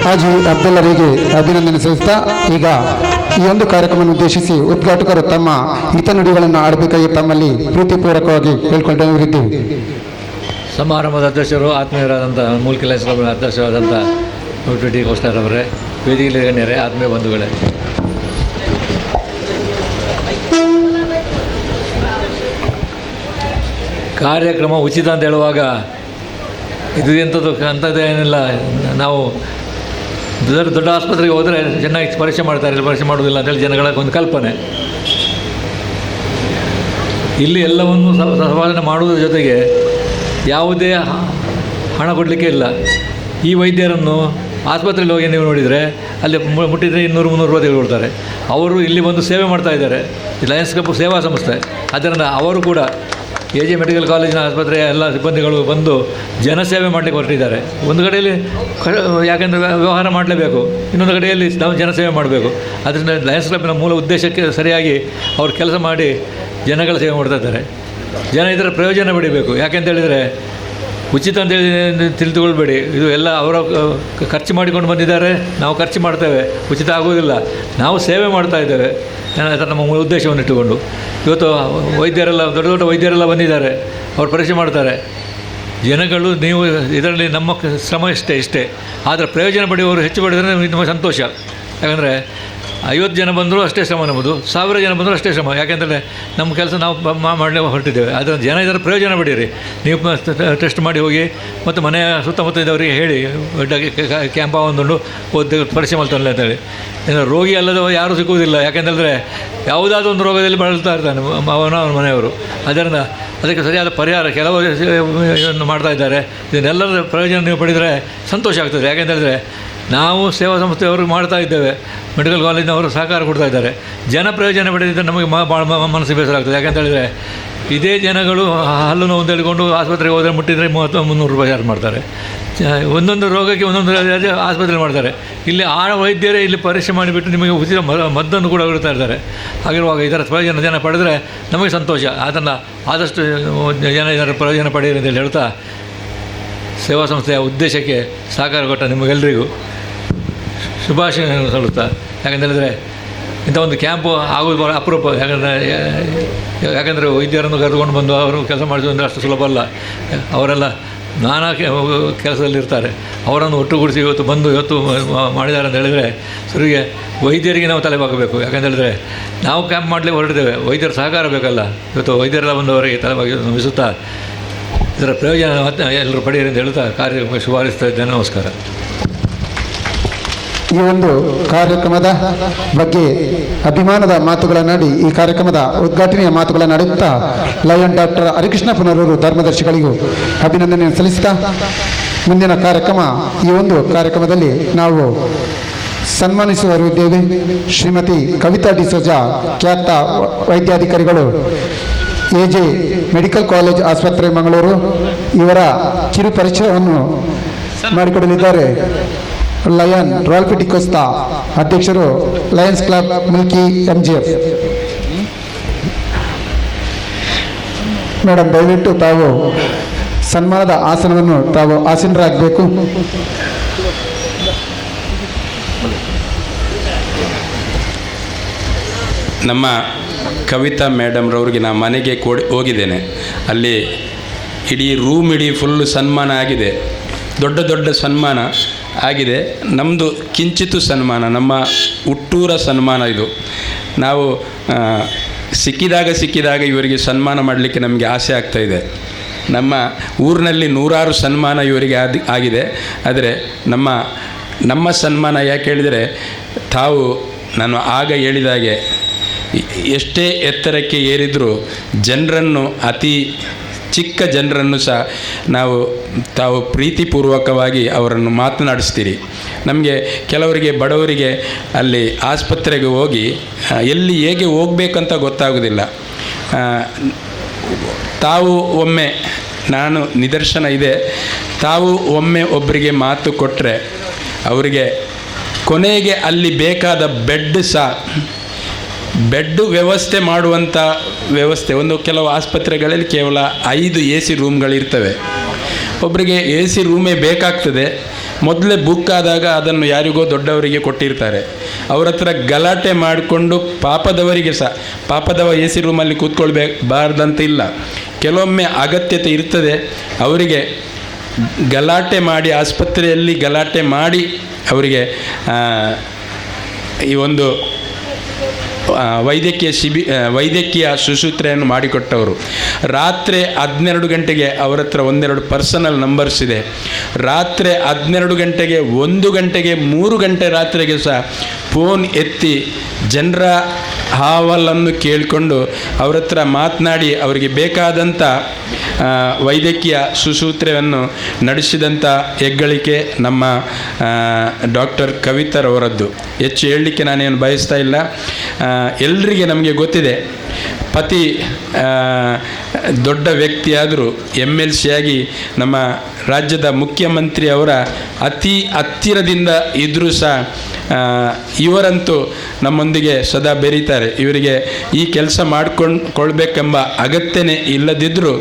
ಹಾಜಿ ಅಬ್ದುಲ್ಲರಿಗೆ ಅಭಿನಂದನೆ ಸಲ್ಲಿಸ್ತಾ ಈಗ ಈ ಒಂದು ಕಾರ್ಯಕ್ರಮವನ್ನು ಉದ್ದೇಶಿಸಿ ಉದ್ಘಾಟಕರು ತಮ್ಮ ಹಿತನುಡಿಗಳನ್ನು ಆಡಬೇಕಾಗಿ ತಮ್ಮಲ್ಲಿ ಪ್ರೀತಿಪೂರ್ವಕವಾಗಿ ಹೇಳ್ಕೊಂಡಿದ್ದೇವೆ. ಸಮಾರಂಭದ ಅಧ್ಯಕ್ಷರು ಆತ್ಮೀಯರಾದಂಥ ಮೂಲ್ಕಿ ಲಯನ್ಸ್ ಕ್ಲಬ್ನ ಅಧ್ಯಕ್ಷರಾದಂಥ ಡಾಕ್ಟರ್ ಡಿ ಕೋಸ್ಟಾರ್ ಅವರೇ, ವೇದಿಕೆಯಲ್ಲಿ ಗಣ್ಯರೇ, ಆತ್ಮೀಯ ಬಂಧುಗಳೇ, ಕಾರ್ಯಕ್ರಮ ಉಚಿತ ಅಂತ ಹೇಳುವಾಗ ಇದು ಅಂಥದ್ದೇನಿಲ್ಲ. ನಾವು ದೊಡ್ಡ ಆಸ್ಪತ್ರೆಗೆ ಹೋದರೆ ಚೆನ್ನಾಗಿ ಪರೀಕ್ಷೆ ಮಾಡ್ತಾರೆ, ಇಲ್ಲಿ ಪರೀಕ್ಷೆ ಮಾಡೋದಿಲ್ಲ ಅಂತೇಳಿ ಜನಗಳ ಒಂದು ಕಲ್ಪನೆ. ಇಲ್ಲಿ ಎಲ್ಲವನ್ನು ಸಂಪಾದನೆ ಮಾಡುವುದರ ಜೊತೆಗೆ ಯಾವುದೇ ಹಣ ಕೊಡಲಿಕ್ಕೆ ಇಲ್ಲ. ಈ ವೈದ್ಯರನ್ನು ಆಸ್ಪತ್ರೆಯಲ್ಲಿ ಹೋಗಿ ನೀವು ನೋಡಿದರೆ ಅಲ್ಲಿ ಮುಟ್ಟಿದರೆ 200-300 ರೂಪಾಯಿ ತೆಗೆದುಕೊಳ್ತಾರೆ. ಅವರು ಇಲ್ಲಿ ಬಂದು ಸೇವೆ ಮಾಡ್ತಾ ಇದ್ದಾರೆ. ಲಯನ್ಸ್ ಕ್ಲಬ್ ಸೇವಾ ಸಂಸ್ಥೆ, ಅದರಿಂದ ಅವರು ಕೂಡ AJ ಮೆಡಿಕಲ್ ಕಾಲೇಜಿನ ಆಸ್ಪತ್ರೆಯ ಎಲ್ಲ ಸಿಬ್ಬಂದಿಗಳು ಬಂದು ಜನಸೇವೆ ಮಾಡಲಿಕ್ಕೆ ಹೊರಟಿದ್ದಾರೆ. ಒಂದು ಕಡೆಯಲ್ಲಿ ಯಾಕೆಂದರೆ ವ್ಯವಹಾರ ಮಾಡಲೇಬೇಕು, ಇನ್ನೊಂದು ಕಡೆಯಲ್ಲಿ ನಾವು ಜನಸೇವೆ ಮಾಡಬೇಕು. ಅದರಿಂದ ಲಯನ್ಸ್ ಕ್ಲಬ್ನ ಮೂಲ ಉದ್ದೇಶಕ್ಕೆ ಸರಿಯಾಗಿ ಅವರು ಕೆಲಸ ಮಾಡಿ ಜನಗಳ ಸೇವೆ ಮಾಡ್ತಾ ಇದ್ದಾರೆ. ಜನ ಇದರ ಪ್ರಯೋಜನ ಪಡಿಬೇಕು. ಯಾಕೆಂತೇಳಿದರೆ ಉಚಿತ ಅಂತೇಳಿ ತಿಳಿದುಕೊಳ್ಬೇಡಿ, ಇದು ಎಲ್ಲ ಅವರ ಖರ್ಚು ಮಾಡಿಕೊಂಡು ಬಂದಿದ್ದಾರೆ, ನಾವು ಖರ್ಚು ಮಾಡ್ತೇವೆ, ಉಚಿತ ಆಗುವುದಿಲ್ಲ. ನಾವು ಸೇವೆ ಮಾಡ್ತಾ ಇದ್ದೇವೆ ನಮ್ಮ ಮೂಲ ಉದ್ದೇಶವನ್ನು ಇಟ್ಟುಕೊಂಡು. ಇವತ್ತು ವೈದ್ಯರೆಲ್ಲ ದೊಡ್ಡ ದೊಡ್ಡ ವೈದ್ಯರೆಲ್ಲ ಬಂದಿದ್ದಾರೆ, ಅವ್ರು ಪರೀಕ್ಷೆ ಮಾಡ್ತಾರೆ. ಜನಗಳು ನೀವು ಇದರಲ್ಲಿ ನಮ್ಮ ಶ್ರಮ ಇಷ್ಟೇ, ಆದರೆ ಪ್ರಯೋಜನ ಪಡೆಯುವವರು ಹೆಚ್ಚು ಪಡೆದರೆ ತುಂಬ ಸಂತೋಷ. ಯಾಕಂದರೆ 50 ಜನ ಬಂದರೂ ಅಷ್ಟೇ ಶ್ರಮ, ನಮ್ಮದು 1000 ಜನ ಬಂದರೂ ಅಷ್ಟೇ ಶ್ರಮ. ಯಾಕೆಂದರೆ ನಮ್ಮ ಕೆಲಸ ನಾವು ಮಾಡಲೇ ಹೊರಟಿದ್ದೇವೆ. ಆದರೆ ಜನ ಇದರ ಪ್ರಯೋಜನ ಪಡೀರಿ. ನೀವು ಟೆಸ್ಟ್ ಮಾಡಿ ಹೋಗಿ ಮತ್ತು ಮನೆಯ ಸುತ್ತಮುತ್ತ ಇದ್ದವರಿಗೆ ಹೇಳಿ ಕ್ಯಾಂಪ ಒಂದುಂಡು ಪರೀಕ್ಷೆ ಮಾಡ್ತಾನೆ ಅಂತೇಳಿ. ರೋಗಿ ಅಲ್ಲದ ಯಾರೂ ಸಿಕ್ಕುವುದಿಲ್ಲ. ಯಾಕೆಂತೇಳಿದ್ರೆ ಯಾವುದಾದ್ರೂ ಒಂದು ರೋಗದಲ್ಲಿ ಬಳಲ್ತಾ ಇರ್ತಾನೆ ಅವನ ಮನೆಯವರು. ಅದರಿಂದ ಅದಕ್ಕೆ ಸರಿಯಾದ ಪರಿಹಾರ ಕೆಲವು ಮಾಡ್ತಾ ಇದ್ದಾರೆ. ಇದನ್ನೆಲ್ಲರ ಪ್ರಯೋಜನ ನೀವು ಪಡೆದರೆ ಸಂತೋಷ ಆಗ್ತದೆ. ಯಾಕೆಂತೇಳಿದ್ರೆ ನಾವು ಸೇವಾ ಸಂಸ್ಥೆಯವರು ಮಾಡ್ತಾ ಇದ್ದೇವೆ, ಮೆಡಿಕಲ್ ಕಾಲೇಜಿನವರು ಸಹಕಾರ ಕೊಡ್ತಾ ಇದ್ದಾರೆ. ಜನ ಪ್ರಯೋಜನ ಪಡೆದಿದ್ದರೆ ನಮಗೆ ಭಾಳ ಮನಸ್ಸು ಬೇಸರ ಆಗ್ತದೆ. ಯಾಕೆಂತೇಳಿದರೆ ಇದೇ ಜನಗಳು ಹಲ್ಲು ನೋವು ಅಂತ ಹೇಳಿಕೊಂಡು ಆಸ್ಪತ್ರೆಗೆ ಹೋದರೆ ಮುಟ್ಟಿದರೆ 30-300 ರೂಪಾಯಿ ಚಾರ್ಜ್ ಮಾಡ್ತಾರೆ. ಒಂದೊಂದು ರೋಗಕ್ಕೆ ಒಂದೊಂದು ಆಸ್ಪತ್ರೆ ಮಾಡ್ತಾರೆ. ಇಲ್ಲಿ ಆ ವೈದ್ಯರೇ ಇಲ್ಲಿ ಪರೀಕ್ಷೆ ಮಾಡಿಬಿಟ್ಟು ನಿಮಗೆ ಉಚಿತ ಮದ್ದನ್ನು ಕೂಡ ಕೊಡ್ತಾ ಇರ್ತಾರೆ. ಹಾಗಿರುವಾಗ ಇದರ ಪ್ರಯೋಜನ ಜನ ಪಡೆದರೆ ನಮಗೆ ಸಂತೋಷ. ಅದನ್ನು ಆದಷ್ಟು ಇದರ ಪ್ರಯೋಜನ ಪಡೆಯಿರಿ ಅಂತೇಳಿ ಹೇಳ್ತಾ, ಸೇವಾ ಸಂಸ್ಥೆಯ ಉದ್ದೇಶಕ್ಕೆ ಸಹಕಾರ ಕೊಟ್ಟ ನಿಮಗೆಲ್ಲರಿಗೂ ಶುಭಾಶಯಗಳನ್ನು ಸಲ್ಲುತ್ತಾ. ಯಾಕಂತೇಳಿದರೆ ಇಂಥ ಒಂದು ಕ್ಯಾಂಪು ಆಗೋದು ಭಾಳ ಅಪರೂಪ. ಯಾಕಂದರೆ ವೈದ್ಯರನ್ನು ಕರೆದುಕೊಂಡು ಬಂದು ಅವರು ಕೆಲಸ ಮಾಡಿಸೋದು ಅಂದರೆ ಅಷ್ಟು ಸುಲಭ ಅಲ್ಲ. ಅವರೆಲ್ಲ ನಾನಾ ಕೆಲಸದಲ್ಲಿರ್ತಾರೆ. ಅವರನ್ನು ಒಟ್ಟುಗೂಡಿಸಿ ಇವತ್ತು ಮಾಡಿದ್ದಾರೆ ಅಂತ ಹೇಳಿದರೆ ಸರಿಗೆ ವೈದ್ಯರಿಗೆ ನಾವು ತಲೆಬಾಗಬೇಕು. ಯಾಕಂತೇಳಿದರೆ ನಾವು ಕ್ಯಾಂಪ್ ಮಾಡಲಿಕ್ಕೆ ಹೊರಟಿದ್ದೇವೆ, ವೈದ್ಯರ ಸಹಕಾರ ಬೇಕಲ್ಲ. ಇವತ್ತು ವೈದ್ಯರೆಲ್ಲ ಬಂದವರಿಗೆ ತಲೆಬಾಗಿ ನಮಿಸುತ್ತಾ ಇದರ ಪ್ರಯೋಜನ ಎಲ್ಲರೂ ಪಡೆಯಿರಿ ಅಂತ ಹೇಳ್ತಾ ಕಾರ್ಯಕ್ರಮಕ್ಕೆ ಶುಭಾರಿಸ್ತಾ ಇದ್ದೇನೆ. ನಮಸ್ಕಾರ. ಈ ಒಂದು ಕಾರ್ಯಕ್ರಮದ ಬಗ್ಗೆ ಅಭಿಮಾನದ ಮಾತುಗಳನ್ನಾಡಿ ಈ ಕಾರ್ಯಕ್ರಮದ ಉದ್ಘಾಟನೆಯ ಮಾತುಗಳನ್ನಾಡುತ್ತಾ ಲಯನ್ ಡಾಕ್ಟರ್ ಹರಿಕೃಷ್ಣ ಪುನರೂರು ಧರ್ಮದರ್ಶಿಗಳಿಗೂ ಅಭಿನಂದನೆಯನ್ನು ಸಲ್ಲಿಸ್ತಾ ಮುಂದಿನ ಕಾರ್ಯಕ್ರಮ, ಈ ಒಂದು ಕಾರ್ಯಕ್ರಮದಲ್ಲಿ ನಾವು ಸನ್ಮಾನಿಸುವರಿದ್ದೇವೆ ಶ್ರೀಮತಿ ಕವಿತಾ ಡಿಸೋಜಾ, ಖ್ಯಾತ ವೈದ್ಯಾಧಿಕಾರಿಗಳು, AJ ಮೆಡಿಕಲ್ ಕಾಲೇಜ್ ಆಸ್ಪತ್ರೆ ಮಂಗಳೂರು. ಇವರ ಕಿರು ಪರಿಚಯವನ್ನು ಮಾಡಿಕೊಡಲಿದ್ದಾರೆ ಲಯನ್ ರಾಲ್ಫಿ ಡಿಕೋಸ್ತಾ, ಅಧ್ಯಕ್ಷರು Lions Club Mulki MGF. Madam, ದಯವಿಟ್ಟು ತಾವು ಸನ್ಮಾನದ ಆಸನವನ್ನು ತಾವು ಆಸೀನರಾಗಬೇಕು. ನಮ್ಮ ಕವಿತಾ ಮೇಡಮ್ರವ್ರಿಗೆ ನಾನು ಮನೆಗೆ ಹೋಗಿದ್ದೇನೆ. ಅಲ್ಲಿ ಇಡೀ ರೂಮ್ ಫುಲ್ಲು ಸನ್ಮಾನ ಆಗಿದೆ, ದೊಡ್ಡ ದೊಡ್ಡ ಸನ್ಮಾನ ಆಗಿದೆ. ನಮ್ಮದು ಕಿಂಚಿತ್ತು ಸನ್ಮಾನ, ನಮ್ಮ ಹುಟ್ಟೂರ ಸನ್ಮಾನ ಇದು. ನಾವು ಸಿಕ್ಕಿದಾಗ ಇವರಿಗೆ ಸನ್ಮಾನ ಮಾಡಲಿಕ್ಕೆ ನಮಗೆ ಆಸೆ ಆಗ್ತಾಯಿದೆ. ನಮ್ಮ ಊರಿನಲ್ಲಿ ನೂರಾರು ಸನ್ಮಾನ ಇವರಿಗೆ ಆಗಿದೆ. ಆದರೆ ನಮ್ಮ ಸನ್ಮಾನ ಯಾಕೆ ಹೇಳಿದರೆ, ತಾವು ನಾನು ಆಗ ಹೇಳಿದಾಗೆ ಎಷ್ಟೇ ಎತ್ತರಕ್ಕೆ ಏರಿದರೂ ಜನರನ್ನು, ಅತಿ ಚಿಕ್ಕ ಜನರನ್ನು ಸಹ ತಾವು ಪ್ರೀತಿಪೂರ್ವಕವಾಗಿ ಅವರನ್ನು ಮಾತನಾಡಿಸ್ತೀರಿ. ನಮಗೆ ಕೆಲವರಿಗೆ, ಬಡವರಿಗೆ ಅಲ್ಲಿ ಆಸ್ಪತ್ರೆಗೆ ಹೋಗಿ ಎಲ್ಲಿ ಹೇಗೆ ಹೋಗಬೇಕಂತ ಗೊತ್ತಾಗೋದಿಲ್ಲ. ತಾವು ಒಮ್ಮೆ, ನಾನು ನಿದರ್ಶನ ಇದೆ, ತಾವು ಒಮ್ಮೆ ಒಬ್ಬರಿಗೆ ಮಾತು ಕೊಟ್ಟರೆ ಅವರಿಗೆ ಕೊನೆಗೆ ಅಲ್ಲಿ ಬೇಕಾದ ಬೆಡ್ ವ್ಯವಸ್ಥೆ ಮಾಡುವಂಥ ವ್ಯವಸ್ಥೆ. ಕೆಲವು ಆಸ್ಪತ್ರೆಗಳಲ್ಲಿ ಕೇವಲ 5 AC ರೂಮ್ಗಳಿರ್ತವೆ. ಒಬ್ಬರಿಗೆ AC ರೂಮೇ ಬೇಕಾಗ್ತದೆ. ಮೊದಲೇ ಬುಕ್ ಆದಾಗ ಅದನ್ನು ಯಾರಿಗೋ ದೊಡ್ಡವರಿಗೆ ಕೊಟ್ಟಿರ್ತಾರೆ. ಅವ್ರ ಹತ್ರ ಗಲಾಟೆ ಮಾಡಿಕೊಂಡು ಪಾಪದವ AC ರೂಮಲ್ಲಿ ಕೂತ್ಕೊಳ್ಬಾರ್ದಂತ ಇಲ್ಲ. ಕೆಲವೊಮ್ಮೆ ಅಗತ್ಯತೆ ಇರ್ತದೆ. ಅವರಿಗೆ ಗಲಾಟೆ ಮಾಡಿ, ಆಸ್ಪತ್ರೆಯಲ್ಲಿ ಗಲಾಟೆ ಮಾಡಿ ಅವರಿಗೆ ಈ ಒಂದು ವೈದ್ಯಕೀಯ ಶುಶ್ರೂಷೆಯನ್ನು ಮಾಡಿಕೊಟ್ಟವರು. ರಾತ್ರಿ 12 ಗಂಟೆಗೆ ಅವರ ಹತ್ರ 1-2 ಪರ್ಸನಲ್ ನಂಬರ್ಸ್ ಇದೆ. ರಾತ್ರಿ 12 ಗಂಟೆಗೆ, 1 ಗಂಟೆಗೆ, 3 ಗಂಟೆ ರಾತ್ರಿಗೆ ಸಹ ಫೋನ್ ಎತ್ತಿ ಜನರ ಹಾವಲನ್ನು ಕೇಳಿಕೊಂಡು ಅವ್ರ ಹತ್ರ ಮಾತನಾಡಿ ಅವರಿಗೆ ಬೇಕಾದಂಥ ವೈದ್ಯಕೀಯ ಶುಶ್ರೂಷೆಯನ್ನು ನಡೆಸಿದಂಥ ಹೆಗ್ಗಳಿಕೆ ನಮ್ಮ ಡಾಕ್ಟರ್ ಕವಿತಾರವರದ್ದು. ಹೆಚ್ಚು ಹೇಳಲಿಕ್ಕೆ ನಾನೇನು ಬಯಸ್ತಾ ಇಲ್ಲ. ಎಲ್ರಿಗೆ ನಮಗೆ ಗೊತ್ತಿದೆ, ಪತಿ ದೊಡ್ಡ ವ್ಯಕ್ತಿಯಾದರೂ MLC ಆಗಿ ನಮ್ಮ ರಾಜ್ಯದ ಮುಖ್ಯಮಂತ್ರಿ ಅವರ ಅತಿ ಹತ್ತಿರದಿಂದ ಇದ್ದರೂ ಸಹ ಇವರಂತೂ ನಮ್ಮೊಂದಿಗೆ ಸದಾ ಬೆರೀತಾರೆ. ಇವರಿಗೆ ಈ ಕೆಲಸ ಮಾಡಿಕೊಳ್ಬೇಕೆಂಬ ಅಗತ್ಯನೇ ಇಲ್ಲದಿದ್ದರೂ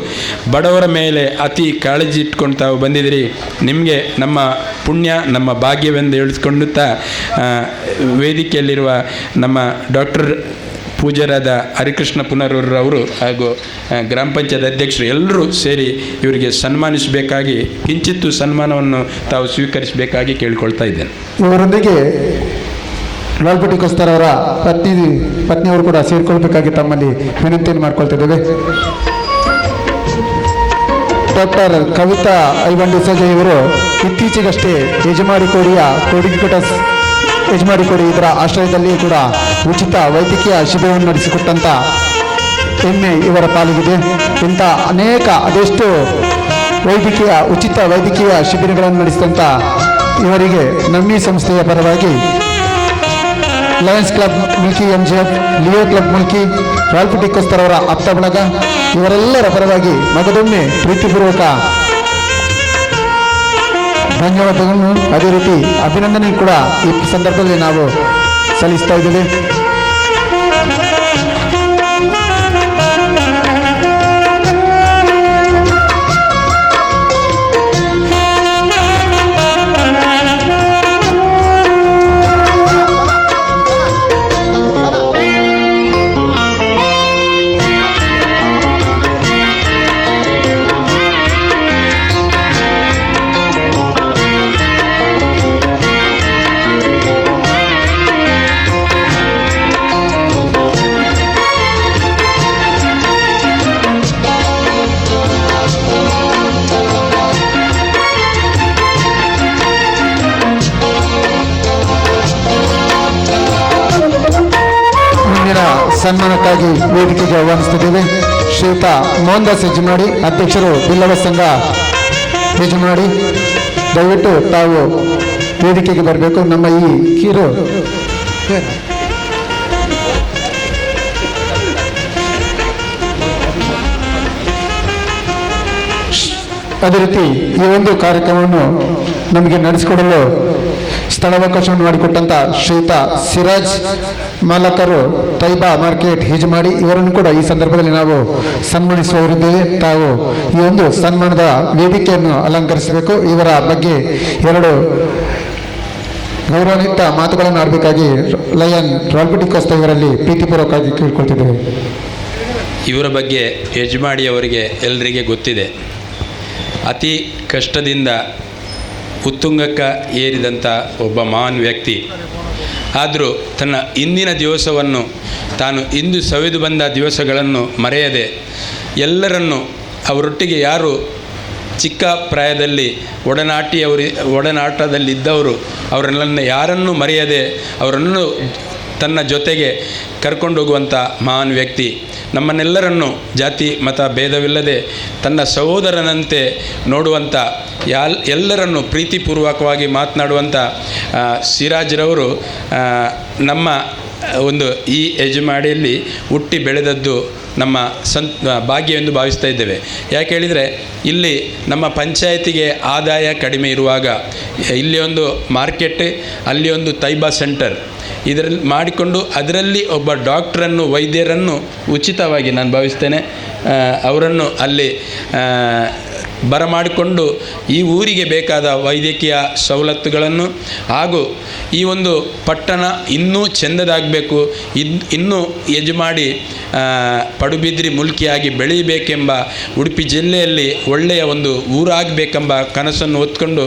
ಬಡವರ ಮೇಲೆ ಅತಿ ಕಾಳಜಿ ಇಟ್ಕೊಂಡು ತಾವು ಬಂದಿದ್ದೀರಿ. ನಿಮಗೆ ನಮ್ಮ ಪುಣ್ಯ, ನಮ್ಮ ಭಾಗ್ಯವೆಂದು ಹೇಳಿಸ್ಕೊಂಡುತ್ತಾ ವೇದಿಕೆಯಲ್ಲಿರುವ ನಮ್ಮ ಡಾಕ್ಟರ್ ಪೂಜ್ಯರಾದ ಹರಿಕೃಷ್ಣ ಪುನರೂರವರು ಹಾಗೂ ಗ್ರಾಮ ಪಂಚಾಯತ್ ಅಧ್ಯಕ್ಷರು ಎಲ್ಲರೂ ಸೇರಿ ಇವರಿಗೆ ಸನ್ಮಾನಿಸಬೇಕಾಗಿ, ಕಿಂಚಿತ್ತು ಸನ್ಮಾನವನ್ನು ತಾವು ಸ್ವೀಕರಿಸಬೇಕಾಗಿ ಕೇಳಿಕೊಳ್ತಾ ಇದ್ದೇನೆ. ಇವರೊಂದಿಗೆ ಲಾಲ್ಪಟ್ಟಿ ಕೋಸ್ತಾರ್ ಅವರ ಪತ್ನಿಯವರು ಕೂಡ ಸೇರಿಕೊಳ್ಬೇಕಾಗಿ ತಮ್ಮಲ್ಲಿ ವಿನಂತಿಯನ್ನು ಮಾಡ್ಕೊಳ್ತಿದ್ದೇವೆ. ಡಾಕ್ಟರ್ ಕವಿತಾ ಐವನ್ ಡಿಸೋಜ ಇವರು ಇತ್ತೀಚೆಗಷ್ಟೇ ಯಜಮಾಡಿಕೋಡಿ ಇದರ ಆಶ್ರಯದಲ್ಲಿ ಕೂಡ ಉಚಿತ ವೈದ್ಯಕೀಯ ಶಿಬಿರವನ್ನು ನಡೆಸಿಕೊಟ್ಟಂಥ ಹೆಮ್ಮೆ ಇವರ ಪಾಲಿಗಿದೆ. ಇಂಥ ಅದೆಷ್ಟು ಉಚಿತ ವೈದ್ಯಕೀಯ ಶಿಬಿರಗಳನ್ನು ನಡೆಸಿದಂಥ ಇವರಿಗೆ ನಮ್ಮಿ ಸಂಸ್ಥೆಯ ಪರವಾಗಿ Lions Club Mulki MGF, Leo Club Mulki, ಲಾಲ್ಪಟ್ಟಿ ಕೋಸ್ತಾರ್ ಅವರ ಆಪ್ತ ಬಳಗ ಇವರೆಲ್ಲರ ಪರವಾಗಿ ಮಗದೊಮ್ಮೆ ಪ್ರೀತಿಪೂರ್ವಕ ಧನ್ಯವಾದಗಳನ್ನು, ಅದೇ ರೀತಿ ಅಭಿನಂದನೆ ಕೂಡ ಈ ಸಂದರ್ಭದಲ್ಲಿ ನಾವು ಸಲ್ಲಿಸ್ತಾ ಇದ್ದೇವೆ. ಸನ್ಮಾನಕ್ಕಾಗಿ ವೇದಿಕೆಗೆ ಆಹ್ವಾನಿಸುತ್ತಿದ್ದೇವೆ. ಶ್ರೀಯುತ ಮೋಹನ್ ದಾಸ್ ಯಜಮಾಡಿ, ಅಧ್ಯಕ್ಷರು ಬಿಲ್ಲವ ಸಂಘ ಯಜಮಾಡಿ, ದಯವಿಟ್ಟು ತಾವು ವೇದಿಕೆಗೆ ಬರಬೇಕು. ನಮ್ಮ ಈ ಕಿರು ಅದೇ ರೀತಿ ಈ ಒಂದು ಕಾರ್ಯಕ್ರಮವನ್ನು ನಮಗೆ ನಡೆಸಿಕೊಡಲು ಸ್ಥಳಾವಕಾಶವನ್ನು ಮಾಡಿಕೊಟ್ಟಂಥ ಶ್ರೀಯುತ ಸಿರಾಜ್ ಮಾಲಕರು, ತೈಬಾ ಮಾರ್ಕೆಟ್ ಹಿಜಮಾಡಿ, ಇವರನ್ನು ಕೂಡ ಈ ಸಂದರ್ಭದಲ್ಲಿ ನಾವು ಸನ್ಮಾನಿಸುವವರಿದ್ದೇವೆ. ತಾವು ಈ ಒಂದು ಸನ್ಮಾನದ ವೇದಿಕೆಯನ್ನು ಅಲಂಕರಿಸಬೇಕು. ಇವರ ಬಗ್ಗೆ 2 ಗೌರವಾನ್ವಿತ ಮಾತುಗಳನ್ನು ಆಡಬೇಕಾಗಿ ಲಯನ್ ಲಾಲ್ಪಟ್ಟಿ ಕೋಸ್ತಾರ್ ಇವರಲ್ಲಿ ಪ್ರೀತಿಪೂರ್ವಕವಾಗಿ ಕೇಳ್ಕೊಳ್ತಿದ್ದೇವೆ. ಇವರ ಬಗ್ಗೆ ಯಜಮಾಡಿಯವರಿಗೆ ಎಲ್ಲರಿಗೆ ಗೊತ್ತಿದೆ. ಅತಿ ಕಷ್ಟದಿಂದ ಉತ್ತುಂಗಕ್ಕೆ ಏರಿದಂಥ ಒಬ್ಬ ಮಹಾನ್ ವ್ಯಕ್ತಿ. ಆದರೂ ತನ್ನ ಇಂದಿನ ದಿವಸವನ್ನು, ತಾನು ಇಂದು ಸವೆದು ಬಂದ ದಿವಸಗಳನ್ನು ಮರೆಯದೆ ಎಲ್ಲರನ್ನು ಅವರೊಟ್ಟಿಗೆ ಯಾರು ಚಿಕ್ಕ ಪ್ರಾಯದಲ್ಲಿ ಒಡನಾಟದಲ್ಲಿದ್ದವರು ಅವರನ್ನೆಲ್ಲ ಯಾರನ್ನೂ ಮರೆಯದೆ ಅವರನ್ನು ತನ್ನ ಜೊತೆಗೆ ಕರ್ಕೊಂಡೋಗುವಂಥ ಮಹಾನ್ ವ್ಯಕ್ತಿ, ನಮ್ಮನ್ನೆಲ್ಲರನ್ನು ಜಾತಿ ಮತ ಭೇದವಿಲ್ಲದೆ ತನ್ನ ಸಹೋದರನಂತೆ ನೋಡುವಂಥ ಎಲ್ಲರನ್ನು ಪ್ರೀತಿಪೂರ್ವಕವಾಗಿ ಮಾತನಾಡುವಂಥ ಸಿರಾಜ್ರವರು ನಮ್ಮ ಒಂದು ಈ ಯಜಮಾಡಿಯಲ್ಲಿ ಹುಟ್ಟಿ ಬೆಳೆದದ್ದು ನಮ್ಮ ಭಾಗ್ಯವೆಂದು ಭಾವಿಸ್ತಾ ಇದ್ದೇವೆ. ಯಾಕೆ ಹೇಳಿದರೆ ಇಲ್ಲಿ ನಮ್ಮ ಪಂಚಾಯತಿಗೆ ಆದಾಯ ಕಡಿಮೆ ಇರುವಾಗ ಇಲ್ಲಿ ಒಂದು ಮಾರ್ಕೆಟ್, ಅಲ್ಲಿ ಒಂದು ತೈಬಾ ಸೆಂಟರ್ ಇದರಲ್ಲಿ ಮಾಡಿಕೊಂಡು ಅದರಲ್ಲಿ ಒಬ್ಬ ಡಾಕ್ಟ್ರನ್ನು ವೈದ್ಯರನ್ನು ಉಚಿತವಾಗಿ ನಾನು ಭಾವಿಸ್ತೇನೆ ಅವರನ್ನು ಅಲ್ಲಿ ಬರಮಾಡಿಕೊಂಡು ಈ ಊರಿಗೆ ಬೇಕಾದ ವೈದ್ಯಕೀಯ ಸವಲತ್ತುಗಳನ್ನು ಹಾಗೂ ಈ ಒಂದು ಪಟ್ಟಣ ಇನ್ನೂ ಚೆಂದದಾಗಬೇಕು, ಇನ್ನೂ ಯಜಮಾಡಿ ಪಡುಬಿದ್ರಿ ಮುಲ್ಕಿಯಾಗಿ ಬೆಳೀಬೇಕೆಂಬ ಉಡುಪಿ ಜಿಲ್ಲೆಯಲ್ಲಿ ಒಳ್ಳೆಯ ಒಂದು ಊರಾಗಬೇಕೆಂಬ ಕನಸನ್ನು ಹೊತ್ಕೊಂಡು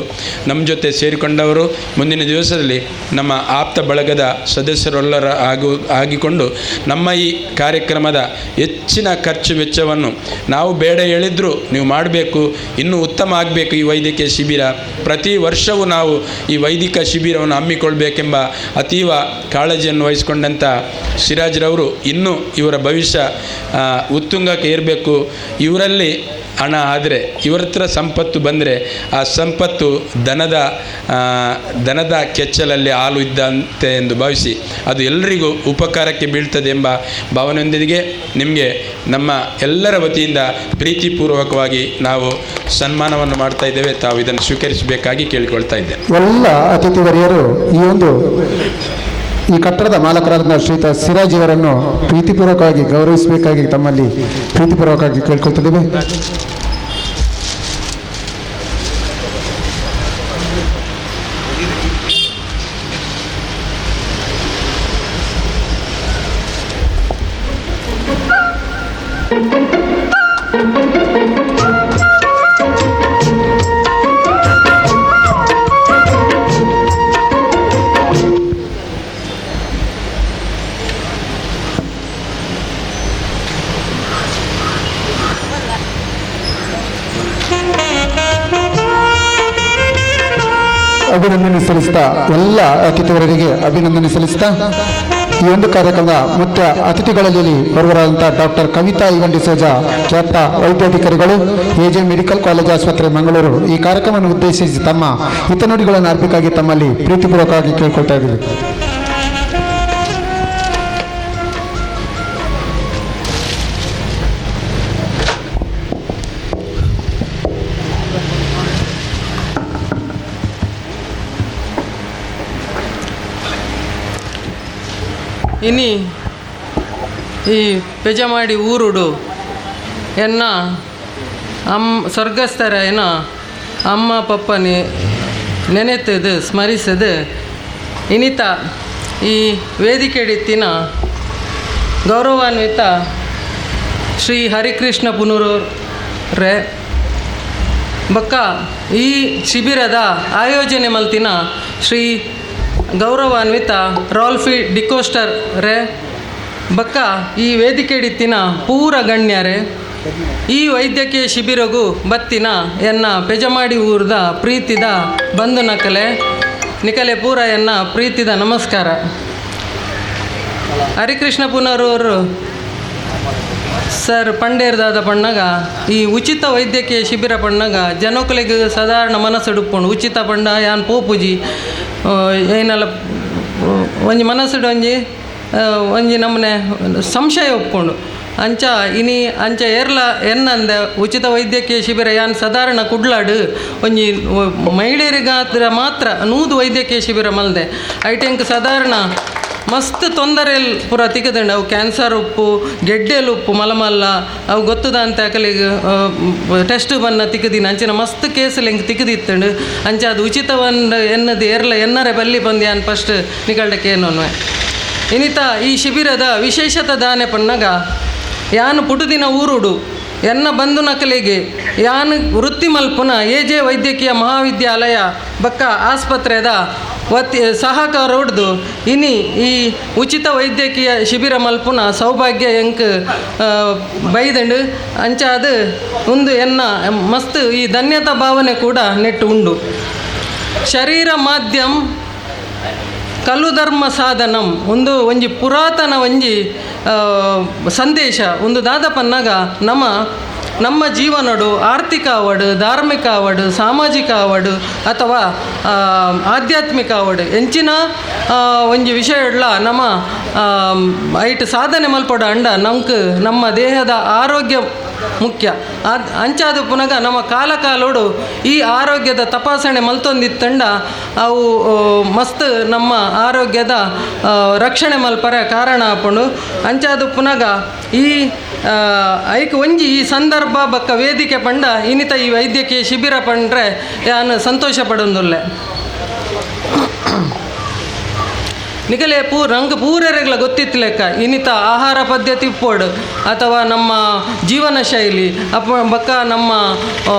ನಮ್ಮ ಜೊತೆ ಸೇರಿಕೊಂಡವರು ಮುಂದಿನ ದಿವಸದಲ್ಲಿ ನಮ್ಮ ಆಪ್ತ ಬಳಗದ ಸದಸ್ಯರೆಲ್ಲರ ಆಗಿಕೊಂಡು ನಮ್ಮ ಈ ಕಾರ್ಯಕ್ರಮದ ಹೆಚ್ಚಿನ ಖರ್ಚು ವೆಚ್ಚವನ್ನು ನಾವು ಬೇಡ ಹೇಳಿದ್ರು ನೀವು ಮಾಡಬೇಕು, ಇನ್ನೂ ಉತ್ತಮ ಆಗಬೇಕು ಈ ವೈದ್ಯಕೀಯ ಶಿಬಿರ, ಪ್ರತಿ ವರ್ಷವೂ ನಾವು ಈ ವೈದಿಕ ಶಿಬಿರವನ್ನು ಹಮ್ಮಿಕೊಳ್ಬೇಕೆಂಬ ಅತೀವ ಕಾಳಜಿಯನ್ನು ವಹಿಸಿಕೊಂಡಂಥ ಸಿರಾಜ್ರವರು ಇನ್ನೂ ಇವರ ಭವಿಷ್ಯ ಉತ್ತುಂಗಕ್ಕೆ ಏರಬೇಕು. ಇವರಲ್ಲಿ ಹಣ ಆದರೆ ಇವರ ಹತ್ರ ಸಂಪತ್ತು ಬಂದರೆ ಆ ಸಂಪತ್ತು ದನದ ಕೆಚ್ಚಲಲ್ಲಿ ಹಾಲು ಇದ್ದಂತೆ ಎಂದು ಭಾವಿಸಿ ಅದು ಎಲ್ಲರಿಗೂ ಉಪಕಾರಕ್ಕೆ ಬೀಳ್ತದೆ ಎಂಬ ಭಾವನೆಯೊಂದಿಗೆ ನಿಮಗೆ ನಮ್ಮ ಎಲ್ಲರ ವತಿಯಿಂದ ಪ್ರೀತಿಪೂರ್ವಕವಾಗಿ ನಾವು ಸನ್ಮಾನವನ್ನು ಮಾಡ್ತಾ ಇದ್ದೇವೆ. ತಾವು ಇದನ್ನು ಸ್ವೀಕರಿಸಬೇಕಾಗಿ ಕೇಳಿಕೊಳ್ತಾ ಇದ್ದೇನೆ. ಎಲ್ಲ ಅತಿಥಿವರಿಯರು ಈ ಕಟ್ಟಡದ ಮಾಲಕರಾದ ಶ್ರೀಯುತ ಸಿರಾಜ್ ಅವರನ್ನು ಪ್ರೀತಿಪೂರ್ವಕವಾಗಿ ಗೌರವಿಸಬೇಕಾಗಿ ತಮ್ಮಲ್ಲಿ ಪ್ರೀತಿಪೂರ್ವಕವಾಗಿ ಕೇಳ್ಕೊಳ್ತಿದ್ದೇವೆ. ಅಭಿನಂದನೆ ಸಲ್ಲಿಸ್ತಾ ಎಲ್ಲ ಅತಿಥಿವರಿಗೆ ಅಭಿನಂದನೆ ಸಲ್ಲಿಸ್ತಾ ಈ ಒಂದು ಕಾರ್ಯಕ್ರಮದ ಮುಖ್ಯ ಅತಿಥಿಗಳಲ್ಲಿ ಬರುವರಾದಂಥ ಡಾಕ್ಟರ್ ಕವಿತಾ ಇವಂಡಿ ಸೋಜಾ, ಖ್ಯಾತ ವೈದ್ಯಾಧಿಕಾರಿಗಳು, ಎಜೆ ಮೆಡಿಕಲ್ ಕಾಲೇಜ್ ಆಸ್ಪತ್ರೆ ಮಂಗಳೂರು, ಈ ಕಾರ್ಯಕ್ರಮವನ್ನು ಉದ್ದೇಶಿಸಿ ತಮ್ಮ ಹಿತನುಡಿಗಳನ್ನು ಅರ್ಪಕ್ಕಾಗಿ ತಮ್ಮಲ್ಲಿ ಪ್ರೀತಿಪೂರ್ವಕವಾಗಿ ಕೇಳ್ಕೊಳ್ತಾ ಇದ್ದೀವಿ. ಇನಿ ಈ ಪೆಜಮಾಡಿ ಊರುಡು ಎನ್ನ ಸ್ವರ್ಗಸ್ಥರ ಏನ ಅಮ್ಮ ಪಪ್ಪನೆ ನೆನೆತದು ಸ್ಮರಿಸದು ಇನಿತ ಈ ವೇದಿಕೆಡಿತ್ತಿನ ಗೌರವಾನ್ವಿತ ಶ್ರೀ ಹರಿಕೃಷ್ಣ ಪುನೂರೇ ಬಕ್ಕ ಈ ಶಿಬಿರದ ಆಯೋಜನೆ ಮಲ್ತಿನ ಶ್ರೀ ಗೌರವಾನ್ವಿತ ರಾಲ್ಫಿ ಡಿಕೋಸ್ಟರ್ ರೇ ಬಕ್ಕ ಈ ವೇದಿಕೆಡಿತ್ತಿನ ಪೂರ ಗಣ್ಯರೇ ಈ ವೈದ್ಯಕೀಯ ಶಿಬಿರಗೂ ಬತ್ತಿನ ಎನ್ನ ಪೆಜಮಾಡಿ ಊರ್ದ ಪ್ರೀತಿದ ಬಂಧು ನಿಕಲೆ ಪೂರ ಎನ್ನ ಪ್ರೀತಿದ ನಮಸ್ಕಾರ. ಹರಿಕೃಷ್ಣ ಪುನರವರು ಸರ್ ಪಂಡೇರ್ದಾದ ಪಣ್ಣಗ ಈ ಉಚಿತ ವೈದ್ಯಕೀಯ ಶಿಬಿರ ಪಣ್ಣಗ ಜನಕುಲೆಗೆ ಸಾಧಾರಣ ಮನಸ್ಸುಡುಕೊಂಡು ಉಚಿತ ಪಂಡ ಯಾನ್ ಪೋಪುಜಿ ಏನೆಲ್ಲ ಒಂಜಿ ಮನಸ್ಸುಡು ಒಂಜಿ ನಮ್ಮನೆ ಸಂಶಯ ಒಪ್ಕೊಂಡು ಅಂಚ ಏರ್ಲ ಎನ್ನಂದ ಉಚಿತ ವೈದ್ಯಕೀಯ ಶಿಬಿರ ಯಾನ್ ಸಾಧಾರಣ ಕುಡ್ಲಾಡು ಒಂಜಿ ಮಹಿಳೆಯರಿಗಾತ್ರ ಮಾತ್ರ ನೂದು ವೈದ್ಯಕೀಯ ಶಿಬಿರ ಮಲ್ದೆ ಐಟೆಂಕ್ ಸಾಧಾರಣ ಮಸ್ತ್ ತೊಂದರೆಯಲ್ಲಿ ಪೂರ ತಿಕ್ಕದಂಡು ಅವು ಕ್ಯಾನ್ಸರ್ ಉಪ್ಪು ಗೆಡ್ಡೆಲ್ ಉಪ್ಪು ಮಲಮಲ್ಲ ಅವು ಗೊತ್ತದ ಅಂತ ಅಕಲಿಗೆ ಟೆಸ್ಟ್ ಬನ್ನ ತಿಕ್ಕದಿನ ಅಂಚಿನ ಮಸ್ತ್ ಕೇಸಲ್ಲಿ ಹೆಂಗೆ ತಿಕ್ಕದಿತ್ತಂಡು ಅಂಚೆ ಅದು ಉಚಿತವನ್ನು ಎನ್ನದು ಎನ್ನರೆ ಬಲ್ಲಿ ಬಂದು ಯಾನ್ ಫಸ್ಟ್ ನಿಕಲ್ಡಕ್ಕೆ ಏನು ಇನ್ನಿತ ಈ ಶಿಬಿರದ ವಿಶೇಷತೆ ದಾನೆ ಪಣ್ಣಗ ಯಾನು ಪುಟುದಿನ ಊರುಡು ಎನ್ನ ಬಂಧು ನಕಲಿಗೆ ಯಾನ್ ವೃತ್ತಿ ಮಲ್ಪುನ ಎಜೆ ವೈದ್ಯಕೀಯ ಮಹಾವಿದ್ಯಾಲಯ ಬಕ್ಕ ಆಸ್ಪತ್ರೆದ ಸಹಕಾರ ಹೊಡೆದು ಇನಿ ಈ ಉಚಿತ ವೈದ್ಯಕೀಯ ಶಿಬಿರ ಮಲ್ಪುನ ಸೌಭಾಗ್ಯ ಎಂಕ್ ಬೈದಂಡು ಅಂಚಾದ ಒಂದು ಎನ್ನ ಮಸ್ತ್ ಈ ಧನ್ಯತಾ ಭಾವನೆ ಕೂಡ ನೆಟ್ಟು ಉಂಡು. ಶರೀರ ಮಾಧ್ಯಮ ಕಲು ಧರ್ಮ ಸಾಧನಂ ಒಂದು ಒಂಜಿ ಪುರಾತನ ಒಂಜಿ ಸಂದೇಶ ಒಂದು ದಾದ ಪನ್ನಾಗ ನಮ್ಮ ಜೀವನಡು ಆರ್ಥಿಕ ಆವಡು, ಧಾರ್ಮಿಕ ಆವಡು, ಸಾಮಾಜಿಕ ಆವಡು ಅಥವಾ ಆಧ್ಯಾತ್ಮಿಕ ಆವಡು ಎಂಚಿನ ಒಂಜಿ ವಿಷಯಡ್ಲ ನಮ್ಮ ಐಟ್ ಸಾಧನೆ ಮಲ್ಪಡ ಅಂಡ ನಮ್ಗೆ ನಮ್ಮ ದೇಹದ ಆರೋಗ್ಯ ಮುಖ್ಯ. ಅಂಚಾದ ಪುನಗ ನಮ್ಮ ಕಾಲೋಡು ಈ ಆರೋಗ್ಯದ ತಪಾಸಣೆ ಮಲ್ತೊಂದಿತ್ತಂಡ ಅವು ಮಸ್ತ್ ನಮ್ಮ ಆರೋಗ್ಯದ ರಕ್ಷಣೆ ಮಲ್ಪರ ಕಾರಣ ಆಪುಂಡು. ಅಂಚಾದ ಪುನಗ ಈ ಐಕ್ ಒಂಜಿ ಈ ಸಂದರ್ಭ ಬಕ್ಕ ವೇದಿಕೆ ಪಂಡ ಇನ್ನಿತ ಈ ವೈದ್ಯಕೀಯ ಶಿಬಿರ ಪಂಡ್ರೆ ಯಾನು ಸಂತೋಷ ಪಡೊಂದುಲ್ಲೆ. ನಿಗಲೆ ರಂಗ ಪೂರರೆಗ್ಲ ಗೊತ್ತಿತ್ತು ಲೆಕ್ಕ ಇನ್ನಿತ ಆಹಾರ ಪದ್ಧತಿ ಪೋಡು ಅಥವಾ ನಮ್ಮ ಜೀವನ ಶೈಲಿ ಬಕ್ಕ ನಮ್ಮ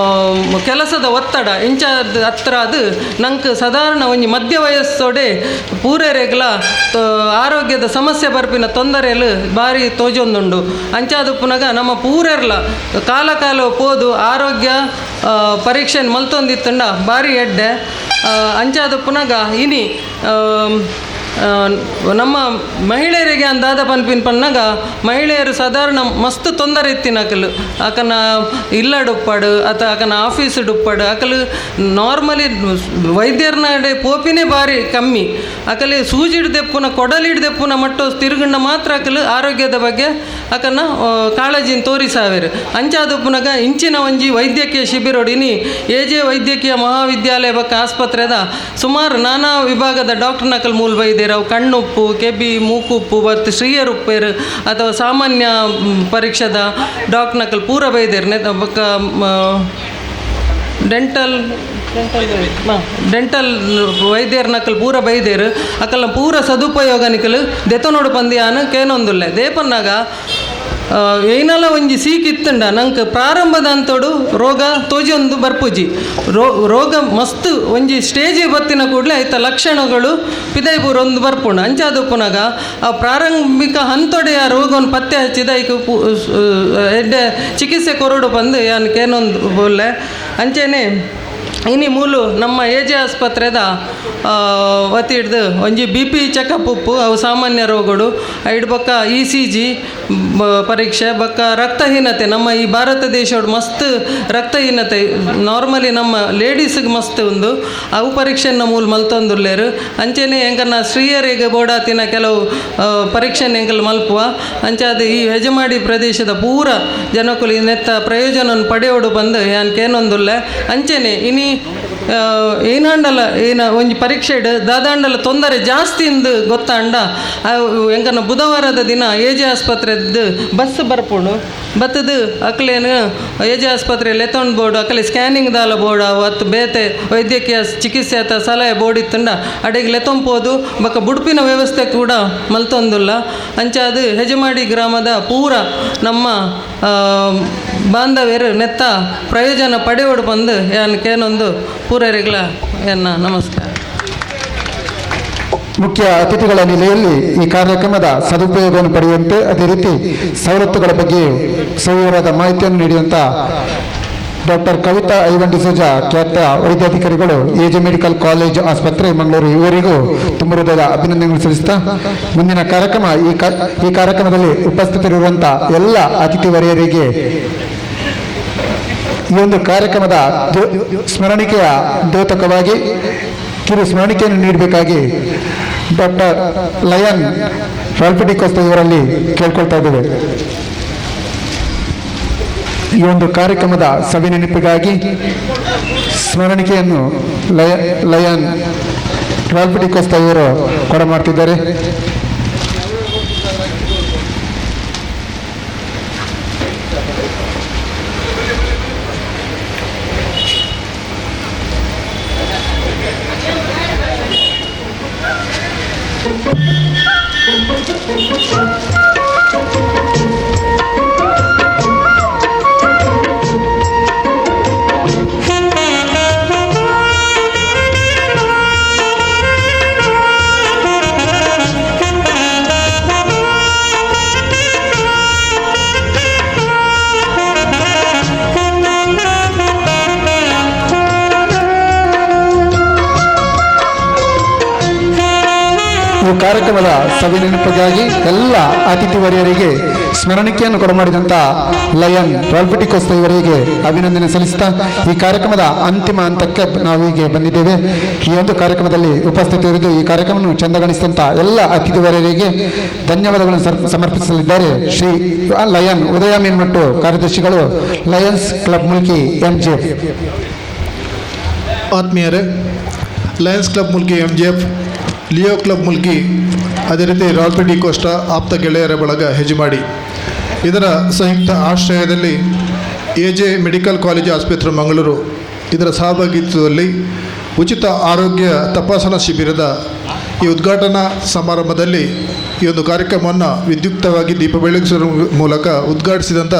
ಕೆಲಸದ ಒತ್ತಡ ಇಂಚಾದ ಹತ್ರ ಅದು ನಂಗೆ ಸಾಧಾರಣ ಒಂಜಿ ಮಧ್ಯ ವಯಸ್ಸೋಡೆ ಪೂರರೆಗ್ಲ ಆರೋಗ್ಯದ ಸಮಸ್ಯೆ ಬರ್ಪಿನ ತೊಂದರೆಲು ಭಾರಿ ತೋಜೊಂದುಂಡು. ಅಂಚಾದ ಪುನಗ ನಮ್ಮ ಪೂರೆರ್ಲ ಕಾಲ ಪೋದು ಆರೋಗ್ಯ ಪರೀಕ್ಷೆ ಮಲ್ತೊಂದಿತ್ತಂಡ ಭಾರಿ ಎಡ್ಡೆ. ಅಂಚಾದ ಪುನಗ ಇನಿ ನಮ್ಮ ಮಹಿಳೆಯರಿಗೆ ಅಂದಾದ ಪನ್ಪಿನ ಮಹಿಳೆಯರು ಸಾಧಾರಣ ಮಸ್ತ್ ತೊಂದರೆ ಇತ್ತಿನಕಲು ಆಕನ ಇಲ್ಲಡುಪ್ಪಡು ಅಥವಾ ಆಕನ ಆಫೀಸ್ ಡುಪ್ಪಡು ಅಕಲು ನಾರ್ಮಲಿ ವೈದ್ಯರನಡೆ ಪೋಪಿನೇ ಭಾರಿ ಕಮ್ಮಿ ಅಕಲಿ ಸೂಜಿಡ್ದೆಪ್ಪುನ ಕೊಡಲಿಡ್ದೆಪ್ಪುನ ಮಟ್ಟು ತಿರುಗಣ್ಣ ಮಾತ್ರ ಅಕಲು ಆರೋಗ್ಯದ ಬಗ್ಗೆ ಆಕನ ಕಾಳಜಿನ ತೋರಿಸಾವೇರು. ಅಂಚಾದ ಪುನಗ ಇಂಚಿನ ಒಂಜಿ ವೈದ್ಯಕೀಯ ಶಿಬಿರೊಡಿನಿ ಎಜೆ ವೈದ್ಯಕೀಯ ಮಹಾವಿದ್ಯಾಲಯ ಬಕ್ಕ ಆಸ್ಪತ್ರೆದ ಸುಮಾರು ನಾನಾ ವಿಭಾಗದ ಡಾಕ್ಟರ್ ನಕಲ್ ಮೂಲ ವೈದ್ಯರು ಅವು ಕಣ್ಣುಪ್ಪು, ಕೆಬಿ, ಮೂಕುಪ್ಪು ಮತ್ತು ಶ್ರೀಯರ್ ಉಪ್ಪೇರು ಅಥವಾ ಸಾಮಾನ್ಯ ಪರೀಕ್ಷದ ಡಾಕ್ಟರ್ ನಕಲ್ ಪೂರ ಬೈದೇರು ಬಕ್ಕ ಡೆಂಟಲ್ ವೈದ್ಯರ ನಕಲ್ ಪೂರ ಬೈದೇರು ಅಕಲ್ನ ಪೂರ ಸದುಪಯೋಗ ನಿಕಲು ದೆತನೋಡು ಪಂದ್ಯಾನು ಕೇನೊಂದುಲ್ಲೆ ದೇಪನ್ನಾಗ ಏನಲ್ಲ ಒಂಜಿ ಸೀಕಿತ್ತಂಡ ನಂಗೆ ಪ್ರಾರಂಭದ ಅಂತೋಡು ರೋಗ ತೋಜೊಂದು ಬರ್ಪುಜಿ ರೋಗ ಮಸ್ತ್ ಒಂಜಿ ಸ್ಟೇಜಿಗೆ ಬತ್ತಿನ ಕೂಡಲೇ ಆಯ್ತ ಲಕ್ಷಣಗಳು ಪಿದೈಪೂರ ಒಂದು ಬರ್ಪುಂಡು. ಅಂಚಾದ ಪುನಗ ಆ ಪ್ರಾರಂಭಿಕ ಹಂತೊಡೆ ಆ ರೋಗವನ್ನು ಪತ್ತೆ ಹಚ್ಚಿದ ಈಗ ಎಡ್ಡೆ ಚಿಕಿತ್ಸೆ ಕೊರಡು ಬಂದು ಏನೊಂದು ಬೋಲ್ಲೆ ಅಂಚೆನೆ ಇನಿ ಮೂಲು ನಮ್ಮ ಎಜೆ ಆಸ್ಪತ್ರೆದ ಒತ್ತಿ ಹಿಡ್ದು ಒಂಜಿ BP ಚೆಕಪ್ ಉಪ್ಪು ಅವು ಸಾಮಾನ್ಯ ರೋಗಗಳು ಐಡ್ ಬಕ್ಕ ECG ಪರೀಕ್ಷೆ ಬಕ್ಕ ರಕ್ತಹೀನತೆ ನಮ್ಮ ಈ ಭಾರತ ದೇಶೋಡು ಮಸ್ತ್ ರಕ್ತಹೀನತೆ ನಾರ್ಮಲಿ ನಮ್ಮ ಲೇಡೀಸ್ಗೆ ಮಸ್ತ್ ಒಂದು ಅವು ಪರೀಕ್ಷೆನ ಮೂಲ ಮಲ್ತೊಂದುಲ್ಲೇರು. ಅಂಚೆನೆ ಎಂಕನ್ನ ಸ್ತ್ರೀಯರಿಗೆ ಬೋಡಾತಿನ ಕೆಲವು ಪರೀಕ್ಷೆನ ಎಂಕಲ್ ಮಲ್ಪುವ ಅಂಚಾದ ಈ ಹೆಜಮಾಡಿ ಪ್ರದೇಶದ ಪೂರ ಜನಕುಲು ನೆತ್ತ ಪ್ರಯೋಜನವನ್ನು ಪಡೆಯೋಡು ಬಂದು ಏನೊಂದುಲ್ಲೆ. ಅಂಚೆನೆ ಇನಿ ಏನಾಂಡಲ ಒಂಜಿ ಪರೀಕ್ಷೆ ದಾದಾಂಡಲ ತೊಂದರೆ ಜಾಸ್ತಿಂದು ಗೊತ್ತಾಂಡ ಎಂಕನ ಬುಧವಾರದ ದಿನ ಎಜೆ ಆಸ್ಪತ್ರೆದ್ದು ಬಸ್ ಬರ್ಪುಂಡು ಬತ್ತದು ಅಕ್ಲೇನು ಎಜೆ ಆಸ್ಪತ್ರೆಯಲ್ಲಿ ಎತ್ತೊಂಡು ಬೋರ್ಡು ಅಕಲೆ ಸ್ಕ್ಯಾನಿಂಗ್ ದಾಲ ಬೋರ್ಡ್ ಅವತ್ತು ಬೇತೆ ವೈದ್ಯಕೀಯ ಚಿಕಿತ್ಸೆ ಅಥವಾ ಸಲಹೆ ಬೋರ್ಡ್ ಇತ್ತಂಡ ಅಡೆಗೆ ಲೆತ್ತೊಂಪೋದು ಬಕ್ಕ ಬುಡುಪಿನ ವ್ಯವಸ್ಥೆ ಕೂಡ ಮಲ್ತೊಂದುಲ್ಲ. ಅಂಚಾದು ಹೆಜಮಾಡಿ ಗ್ರಾಮದ ಪೂರ ನಮ್ಮ ಬಾಂಧವ್ಯರು ನೆತ್ತ ಪ್ರಯೋಜನ ಪಡೆಯೋಡು ಬಂದು ಏನೊಂದು ಪೂರರೆಗ್ಲ ಎನ್ನ ನಮಸ್ಕಾರ. ಮುಖ್ಯ ಅತಿಥಿಗಳ ನೆಲೆಯಲ್ಲಿ ಈ ಕಾರ್ಯಕ್ರಮದ ಸದುಪಯೋಗವನ್ನು ಪಡೆಯುವಂತೆ ಅದೇ ರೀತಿ ಸವಲತ್ತುಗಳ ಬಗ್ಗೆ ಸವಿವರವಾದ ಮಾಹಿತಿಯನ್ನು ನೀಡಿದಂಥ ಡಾಕ್ಟರ್ ಕವಿತಾ ಐವನ್ ಡಿಸೋಜಾ ಖ್ಯಾತ ವೈದ್ಯಾಧಿಕಾರಿಗಳು ಎಜೆ ಮೆಡಿಕಲ್ ಕಾಲೇಜ್ ಆಸ್ಪತ್ರೆ ಮಂಗಳೂರು ಇವರಿಗೂ ತುಂಬ ಹೃದಯದ ಅಭಿನಂದನೆಗಳು ಸಲ್ಲಿಸ್ತಾ ಮುಂದಿನ ಕಾರ್ಯಕ್ರಮ ಈ ಕಾರ್ಯಕ್ರಮದಲ್ಲಿ ಉಪಸ್ಥಿತರಿರುವಂಥ ಎಲ್ಲ ಅತಿಥಿ ವರಿಯರಿಗೆ ಈ ಒಂದು ಕಾರ್ಯಕ್ರಮದ ಸ್ಮರಣಿಕೆಯ ದ್ಯೋತಕವಾಗಿ ಕಿರು ಸ್ಮರಣಿಕೆಯನ್ನು ನೀಡಬೇಕಾಗಿ ಡಾಕ್ಟರ್ ಲಯನ್ ರಾಲ್ಪಿಟಿಕೋಸ್ತ ಇವರಲ್ಲಿ ಕೇಳ್ಕೊಳ್ತಾ ಇದ್ದೇವೆ. ಈ ಒಂದು ಕಾರ್ಯಕ್ರಮದ ಸವಿನೆನಪಿಗಾಗಿ ಸ್ಮರಣಿಕೆಯನ್ನು ಲಯನ್ ರಾಲ್ಪಿಟಿಕೋಸ್ತ ಇವರು ಕೊಡಮಾಡ್ತಿದ್ದಾರೆ. ಈ ಕಾರ್ಯಕ್ರಮದ ಸವಿ ನೆನಪಿಗಾಗಿ ಎಲ್ಲ ಅತಿಥಿ ವರಿಯರಿಗೆ ಸ್ಮರಣಿಕೆಯನ್ನು ಕೊಡಮಾಡಿದಂಥ ಲಯನ್ ರಾಲ್ಪಿಟಿಕೋಸ್ತ ಇವರಿಗೆ ಅಭಿನಂದನೆ ಸಲ್ಲಿಸ್ತಾ ಈ ಕಾರ್ಯಕ್ರಮದ ಅಂತಿಮ ಹಂತಕ್ಕೆ ನಾವು ಹೀಗೆ ಬಂದಿದ್ದೇವೆ. ಈ ಒಂದು ಕಾರ್ಯಕ್ರಮದಲ್ಲಿ ಉಪಸ್ಥಿತರಿದ್ದು ಈ ಕಾರ್ಯಕ್ರಮವನ್ನು ಚಂದಗೊಳಿಸಿದಂಥ ಎಲ್ಲ ಅತಿಥಿ ವರಿಯರಿಗೆ ಧನ್ಯವಾದಗಳನ್ನು ಸಮರ್ಪಿಸಲಿದ್ದಾರೆ ಶ್ರೀ ಲಯನ್ ಉದಯ ಮೀನ್ಮಟ್ಟು ಕಾರ್ಯದರ್ಶಿಗಳು, ಲಯನ್ಸ್ ಕ್ಲಬ್ ಮುಲ್ಕಿ MGF. ಆತ್ಮೀಯರೇ, Lions Club Mulki MGF, Leo Club Mulki, ಅದೇ ರೀತಿ ರಾಲ್ಪಿಟಿಕೋಸ್ಟ ಆಪ್ತ ಗೆಳೆಯರ ಬಳಗ ಹೆಜಮಾಡಿ ಇದರ ಸಂಯುಕ್ತ ಆಶ್ರಯದಲ್ಲಿ AJ ಮೆಡಿಕಲ್ ಕಾಲೇಜು ಆಸ್ಪತ್ರೆ ಮಂಗಳೂರು ಇದರ ಸಹಭಾಗಿತ್ವದಲ್ಲಿ ಉಚಿತ ಆರೋಗ್ಯ ತಪಾಸಣಾ ಶಿಬಿರದ ಈ ಉದ್ಘಾಟನಾ ಸಮಾರಂಭದಲ್ಲಿ ಈ ಒಂದು ಕಾರ್ಯಕ್ರಮವನ್ನು ವಿದ್ಯುಕ್ತವಾಗಿ ದೀಪ ಬೆಳಗಿಸುವ ಮೂಲಕ ಉದ್ಘಾಟಿಸಿದಂಥ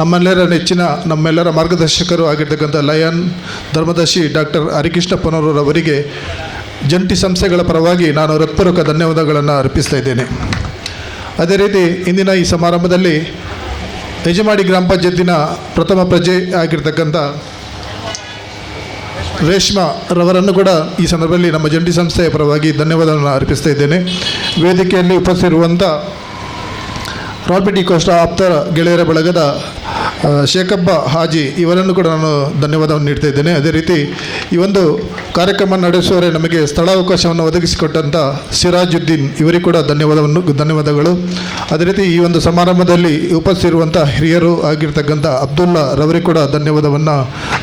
ನಮ್ಮೆಲ್ಲರ ನೆಚ್ಚಿನ ನಮ್ಮೆಲ್ಲರ ಮಾರ್ಗದರ್ಶಕರು ಆಗಿರ್ತಕ್ಕಂಥ ಲಯನ್ ಧರ್ಮದರ್ಶಿ ಡಾಕ್ಟರ್ ಹರಿಕೃಷ್ಣಪ್ಪನವರವರಿಗೆ ಜಂಟಿ ಸಂಸ್ಥೆಗಳ ಪರವಾಗಿ ನಾನು ಹೃತ್ಪೂರ್ವಕ ಧನ್ಯವಾದಗಳನ್ನು ಅರ್ಪಿಸ್ತಾ ಇದ್ದೇನೆ. ಅದೇ ರೀತಿ ಇಂದಿನ ಈ ಸಮಾರಂಭದಲ್ಲಿ ಹೆಜಮಾಡಿ ಗ್ರಾಮ ಪಂಚಾಯತಿನ ಪ್ರಥಮ ಪ್ರಜೆ ಆಗಿರ್ತಕ್ಕಂಥ ರೇಷ್ಮಾ ರವರನ್ನು ಕೂಡ ಈ ಸಂದರ್ಭದಲ್ಲಿ ನಮ್ಮ ಜಂಟಿ ಸಂಸ್ಥೆಯ ಪರವಾಗಿ ಧನ್ಯವಾದಗಳನ್ನು ಅರ್ಪಿಸ್ತಾ ಇದ್ದೇನೆ. ವೇದಿಕೆಯಲ್ಲಿ ಉಪಸ್ಥಿತಿರುವಂಥ ರಾಲ್ಪಿಟಿಕೋಸ್ಟ ಆಪ್ತ ಗೆಳೆಯರ ಬಳಗದ ಶೇಖಬ್ಬ ಹಾಜಿ ಇವರನ್ನು ಕೂಡ ನಾನು ಧನ್ಯವಾದವನ್ನು ನೀಡ್ತಾ ಇದ್ದೇನೆ. ಅದೇ ರೀತಿ ಈ ಒಂದು ಕಾರ್ಯಕ್ರಮ ನಡೆಸುವವರೇ ನಮಗೆ ಸ್ಥಳಾವಕಾಶವನ್ನು ಒದಗಿಸಿಕೊಟ್ಟಂಥ ಸಿರಾಜುದ್ದೀನ್ ಇವರಿಗೂ ಕೂಡ ಧನ್ಯವಾದಗಳು. ಅದೇ ರೀತಿ ಈ ಒಂದು ಸಮಾರಂಭದಲ್ಲಿ ಉಪಸ್ಥಿತಿರುವಂಥ ಹಿರಿಯರು ಆಗಿರ್ತಕ್ಕಂಥ ಅಬ್ದುಲ್ಲಾ ರವರಿಗೂ ಕೂಡ ಧನ್ಯವಾದವನ್ನು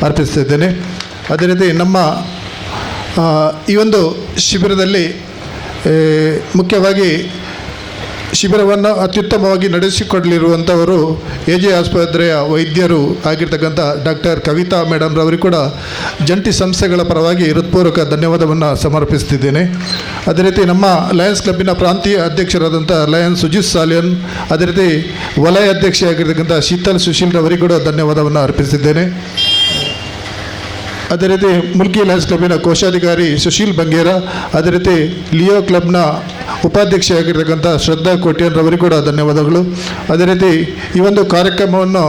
ಅರ್ಪಿಸ್ತಾ ಇದ್ದೇನೆ. ಅದೇ ರೀತಿ ನಮ್ಮ ಈ ಒಂದು ಶಿಬಿರದಲ್ಲಿ ಮುಖ್ಯವಾಗಿ ಶಿಬಿರವನ್ನು ಅತ್ಯುತ್ತಮವಾಗಿ ನಡೆಸಿಕೊಡಲಿರುವಂಥವರು AJ ಆಸ್ಪತ್ರೆಯ ವೈದ್ಯರು ಆಗಿರ್ತಕ್ಕಂಥ ಡಾಕ್ಟರ್ ಕವಿತಾ ಮೇಡಮ್ ರವರಿಗೂ ಕೂಡ ಜಂಟಿ ಸಂಸ್ಥೆಗಳ ಪರವಾಗಿ ಹೃತ್ಪೂರ್ವಕ ಧನ್ಯವಾದವನ್ನು ಸಮರ್ಪಿಸ್ತಿದ್ದೇನೆ. ಅದೇ ರೀತಿ ನಮ್ಮ ಲಯನ್ಸ್ ಕ್ಲಬ್ಬಿನ ಪ್ರಾಂತೀಯ ಅಧ್ಯಕ್ಷರಾದಂಥ ಲಯನ್ಸ್ ಸುಜಿತ್ ಸಾಲಿಯನ್, ಅದೇ ರೀತಿ ವಲಯ ಅಧ್ಯಕ್ಷೆಯಾಗಿರ್ತಕ್ಕಂಥ ಶೀತಲ್ ಸುಶೀಲ್ ರವರಿಗೂ ಕೂಡ ಧನ್ಯವಾದವನ್ನು ಅರ್ಪಿಸಿದ್ದೇನೆ. ಅದೇ ರೀತಿ ಮುಲ್ಕಿ ಲಯನ್ಸ್ ಕ್ಲಬ್ಬಿನ ಕೋಶಾಧಿಕಾರಿ ಸುಶೀಲ್ ಬಂಗೇರ, ಅದೇ ರೀತಿ ಲಿಯೋ ಕ್ಲಬ್ನ ಉಪಾಧ್ಯಕ್ಷೆಯಾಗಿರ್ತಕ್ಕಂಥ ಶ್ರದ್ಧಾ ಕೋಟ್ಯನ್ರವರಿಗೂ ಕೂಡ ಧನ್ಯವಾದಗಳು. ಅದೇ ರೀತಿ ಈ ಒಂದು ಕಾರ್ಯಕ್ರಮವನ್ನು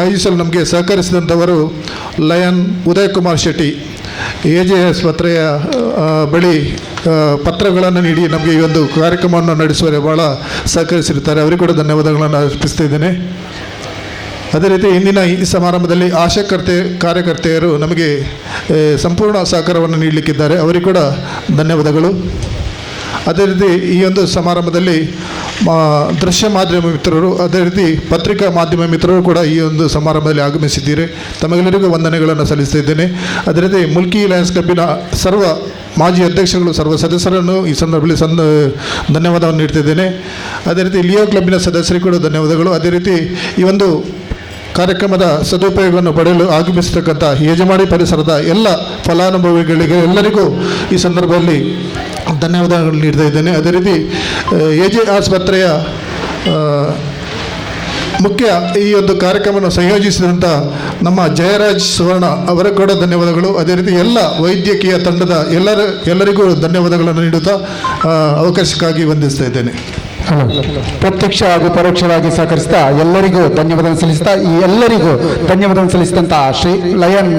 ಆಯೋಜಿಸಲು ನಮಗೆ ಸಹಕರಿಸಿದಂಥವರು ಲಯನ್ ಉದಯ್ ಕುಮಾರ್ ಶೆಟ್ಟಿ, AJ ಆಸ್ಪತ್ರೆಯ ಬಳಿ ಪತ್ರಗಳನ್ನು ನೀಡಿ ನಮಗೆ ಈ ಒಂದು ಕಾರ್ಯಕ್ರಮವನ್ನು ನಡೆಸುವರೆ ಭಾಳ ಸಹಕರಿಸಿರುತ್ತಾರೆ. ಅವರಿಗೂ ಕೂಡ ಧನ್ಯವಾದಗಳನ್ನು ಅರ್ಪಿಸ್ತಾ ಇದ್ದೇನೆ. ಅದೇ ರೀತಿ ಇಂದಿನ ಈ ಸಮಾರಂಭದಲ್ಲಿ ಕಾರ್ಯಕರ್ತೆಯರು ನಮಗೆ ಸಂಪೂರ್ಣ ಸಹಕಾರವನ್ನು ನೀಡಲಿಕ್ಕಿದ್ದಾರೆ, ಅವರಿಗೂ ಕೂಡ ಧನ್ಯವಾದಗಳು. ಅದೇ ರೀತಿ ಈ ಒಂದು ಸಮಾರಂಭದಲ್ಲಿ ದೃಶ್ಯ ಮಾಧ್ಯಮ ಮಿತ್ರರು, ಅದೇ ರೀತಿ ಪತ್ರಿಕಾ ಮಾಧ್ಯಮ ಮಿತ್ರರು ಕೂಡ ಈ ಒಂದು ಸಮಾರಂಭದಲ್ಲಿ ಆಗಮಿಸಿದ್ದೀರಿ. ತಮಗೆಲ್ಲರಿಗೂ ವಂದನೆಗಳನ್ನು ಸಲ್ಲಿಸ್ತಾ ಇದ್ದೇನೆ. ಅದೇ ರೀತಿ ಮುಲ್ಕಿ ಲಯನ್ಸ್ ಕ್ಲಬ್ಬಿನ ಸರ್ವ ಮಾಜಿ ಅಧ್ಯಕ್ಷರುಗಳು, ಸರ್ವ ಸದಸ್ಯರನ್ನು ಈ ಸಂದರ್ಭದಲ್ಲಿ ಧನ್ಯವಾದವನ್ನು ನೀಡ್ತಿದ್ದೇನೆ. ಅದೇ ರೀತಿ ಲಿಯೋ ಕ್ಲಬ್ಬಿನ ಸದಸ್ಯರಿಗೂ ಕೂಡ ಧನ್ಯವಾದಗಳು. ಅದೇ ರೀತಿ ಈ ಒಂದು ಕಾರ್ಯಕ್ರಮದ ಸದುಪಯೋಗವನ್ನು ಪಡೆಯಲು ಆಗಮಿಸತಕ್ಕಂಥ ಯಜಮಾಡಿ ಪರಿಸರದ ಎಲ್ಲ ಫಲಾನುಭವಿಗಳಿಗೆ ಎಲ್ಲರಿಗೂ ಈ ಸಂದರ್ಭದಲ್ಲಿ ಧನ್ಯವಾದಗಳು ನೀಡ್ತಾ ಇದ್ದೇನೆ. ಅದೇ ರೀತಿ AJ ಆಸ್ಪತ್ರೆಯ ಮುಖ್ಯ ಈ ಒಂದು ಕಾರ್ಯಕ್ರಮವನ್ನು ಸಂಯೋಜಿಸಿದಂಥ ನಮ್ಮ ಜಯರಾಜ್ ಸುವರ್ಣ ಅವರ ಕೂಡ ಧನ್ಯವಾದಗಳು. ಅದೇ ರೀತಿ ಎಲ್ಲ ವೈದ್ಯಕೀಯ ತಂಡದ ಎಲ್ಲರಿಗೂ ಧನ್ಯವಾದಗಳನ್ನು ನೀಡುತ್ತಾ ಅವಕಾಶಕ್ಕಾಗಿ ವಂದಿಸ್ತಾ ಇದ್ದೇನೆ. ಪ್ರತ್ಯಕ್ಷ ಹಾಗೂ ಪರೋಕ್ಷವಾಗಿ ಸಹಕರಿಸಿದ ಎಲ್ಲರಿಗೂ ಧನ್ಯವಾದ ಸಲ್ಲಿಸ್ತಾ ಸಲ್ಲಿಸಿದಂಥ ಶ್ರೀ ಲಯನ್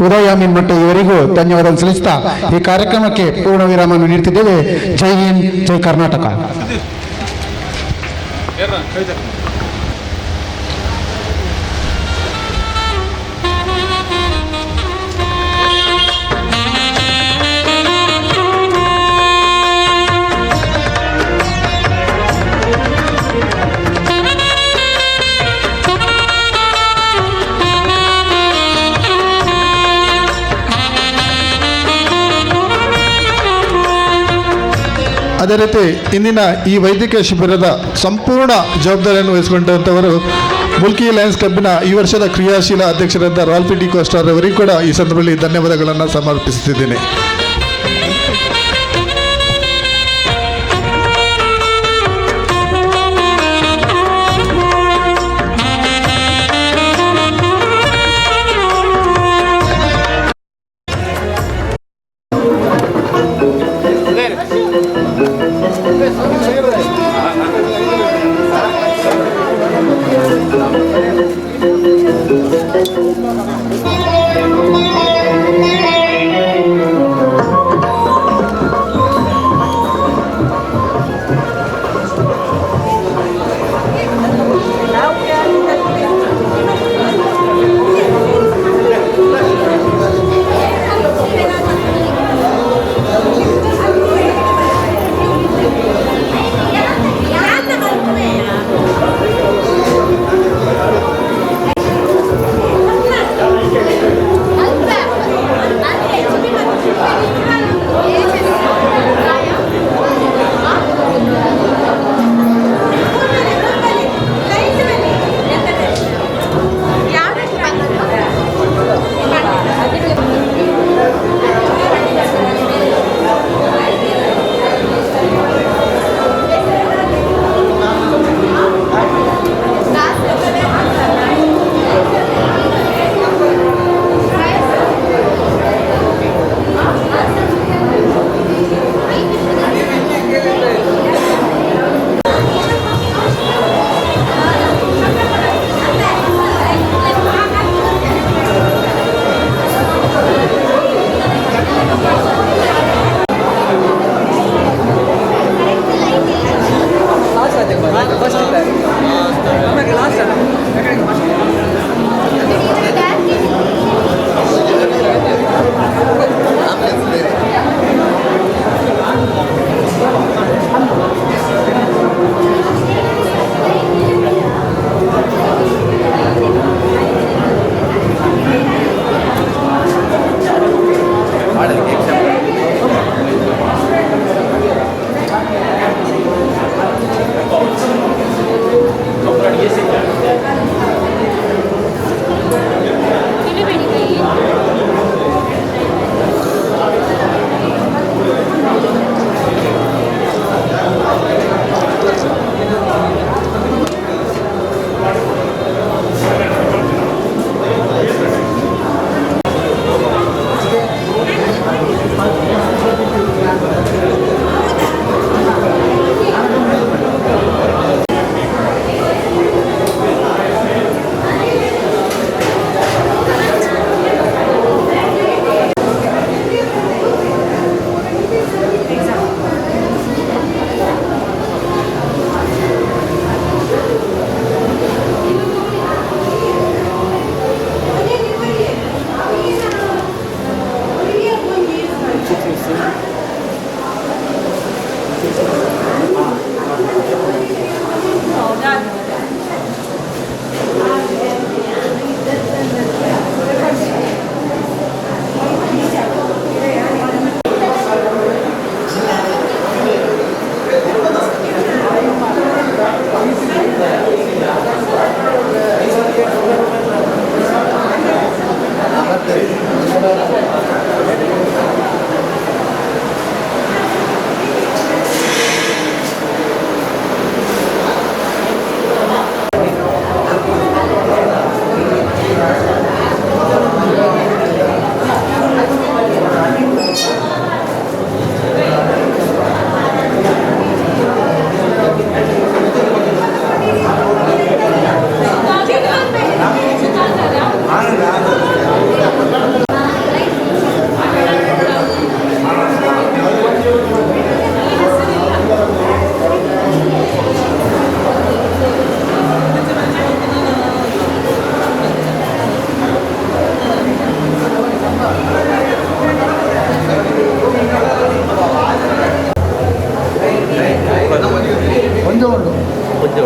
ಉದಯ ಮೀನ್ಮಟ್ಟು ಇವರಿಗೂ ಧನ್ಯವಾದ ಸಲ್ಲಿಸ್ತಾ ಈ ಕಾರ್ಯಕ್ರಮಕ್ಕೆ ಪೂರ್ಣ ವಿರಾಮವನ್ನು ನೀಡುತ್ತಿದ್ದೇವೆ. ಜೈ ಹಿಂದ್, ಜೈ ಕರ್ನಾಟಕ. ಅದೇ ರೀತಿ ಇಂದಿನ ಈ ವೈದ್ಯಕೀಯ ಶಿಬಿರದ ಸಂಪೂರ್ಣ ಜವಾಬ್ದಾರಿಯನ್ನು ವಹಿಸಿಕೊಂಡಂಥವರು ಮುಲ್ಕಿ ಲಯನ್ಸ್ ಕ್ಲಬ್ಬಿನ ಈ ವರ್ಷದ ಕ್ರಿಯಾಶೀಲ ಅಧ್ಯಕ್ಷರಾದ ರಾಲ್ಪಿಟಿಕೋಸ್ಟ ಅವರಿಗೂ ಕೂಡ ಈ ಸಂದರ್ಭದಲ್ಲಿ ಧನ್ಯವಾದಗಳನ್ನು ಸಮರ್ಪಿಸುತ್ತಿದ್ದೇನೆ.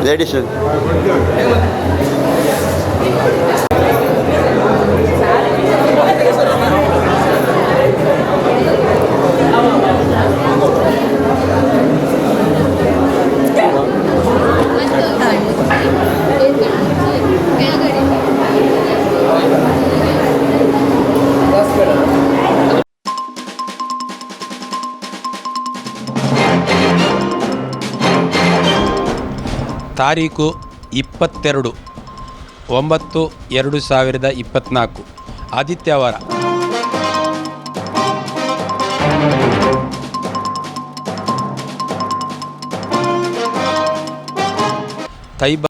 ಲೇಡೀಸ್ ತಾರೀಕು 22/9/2024 ಆದಿತ್ಯವಾರ. ತೈಬ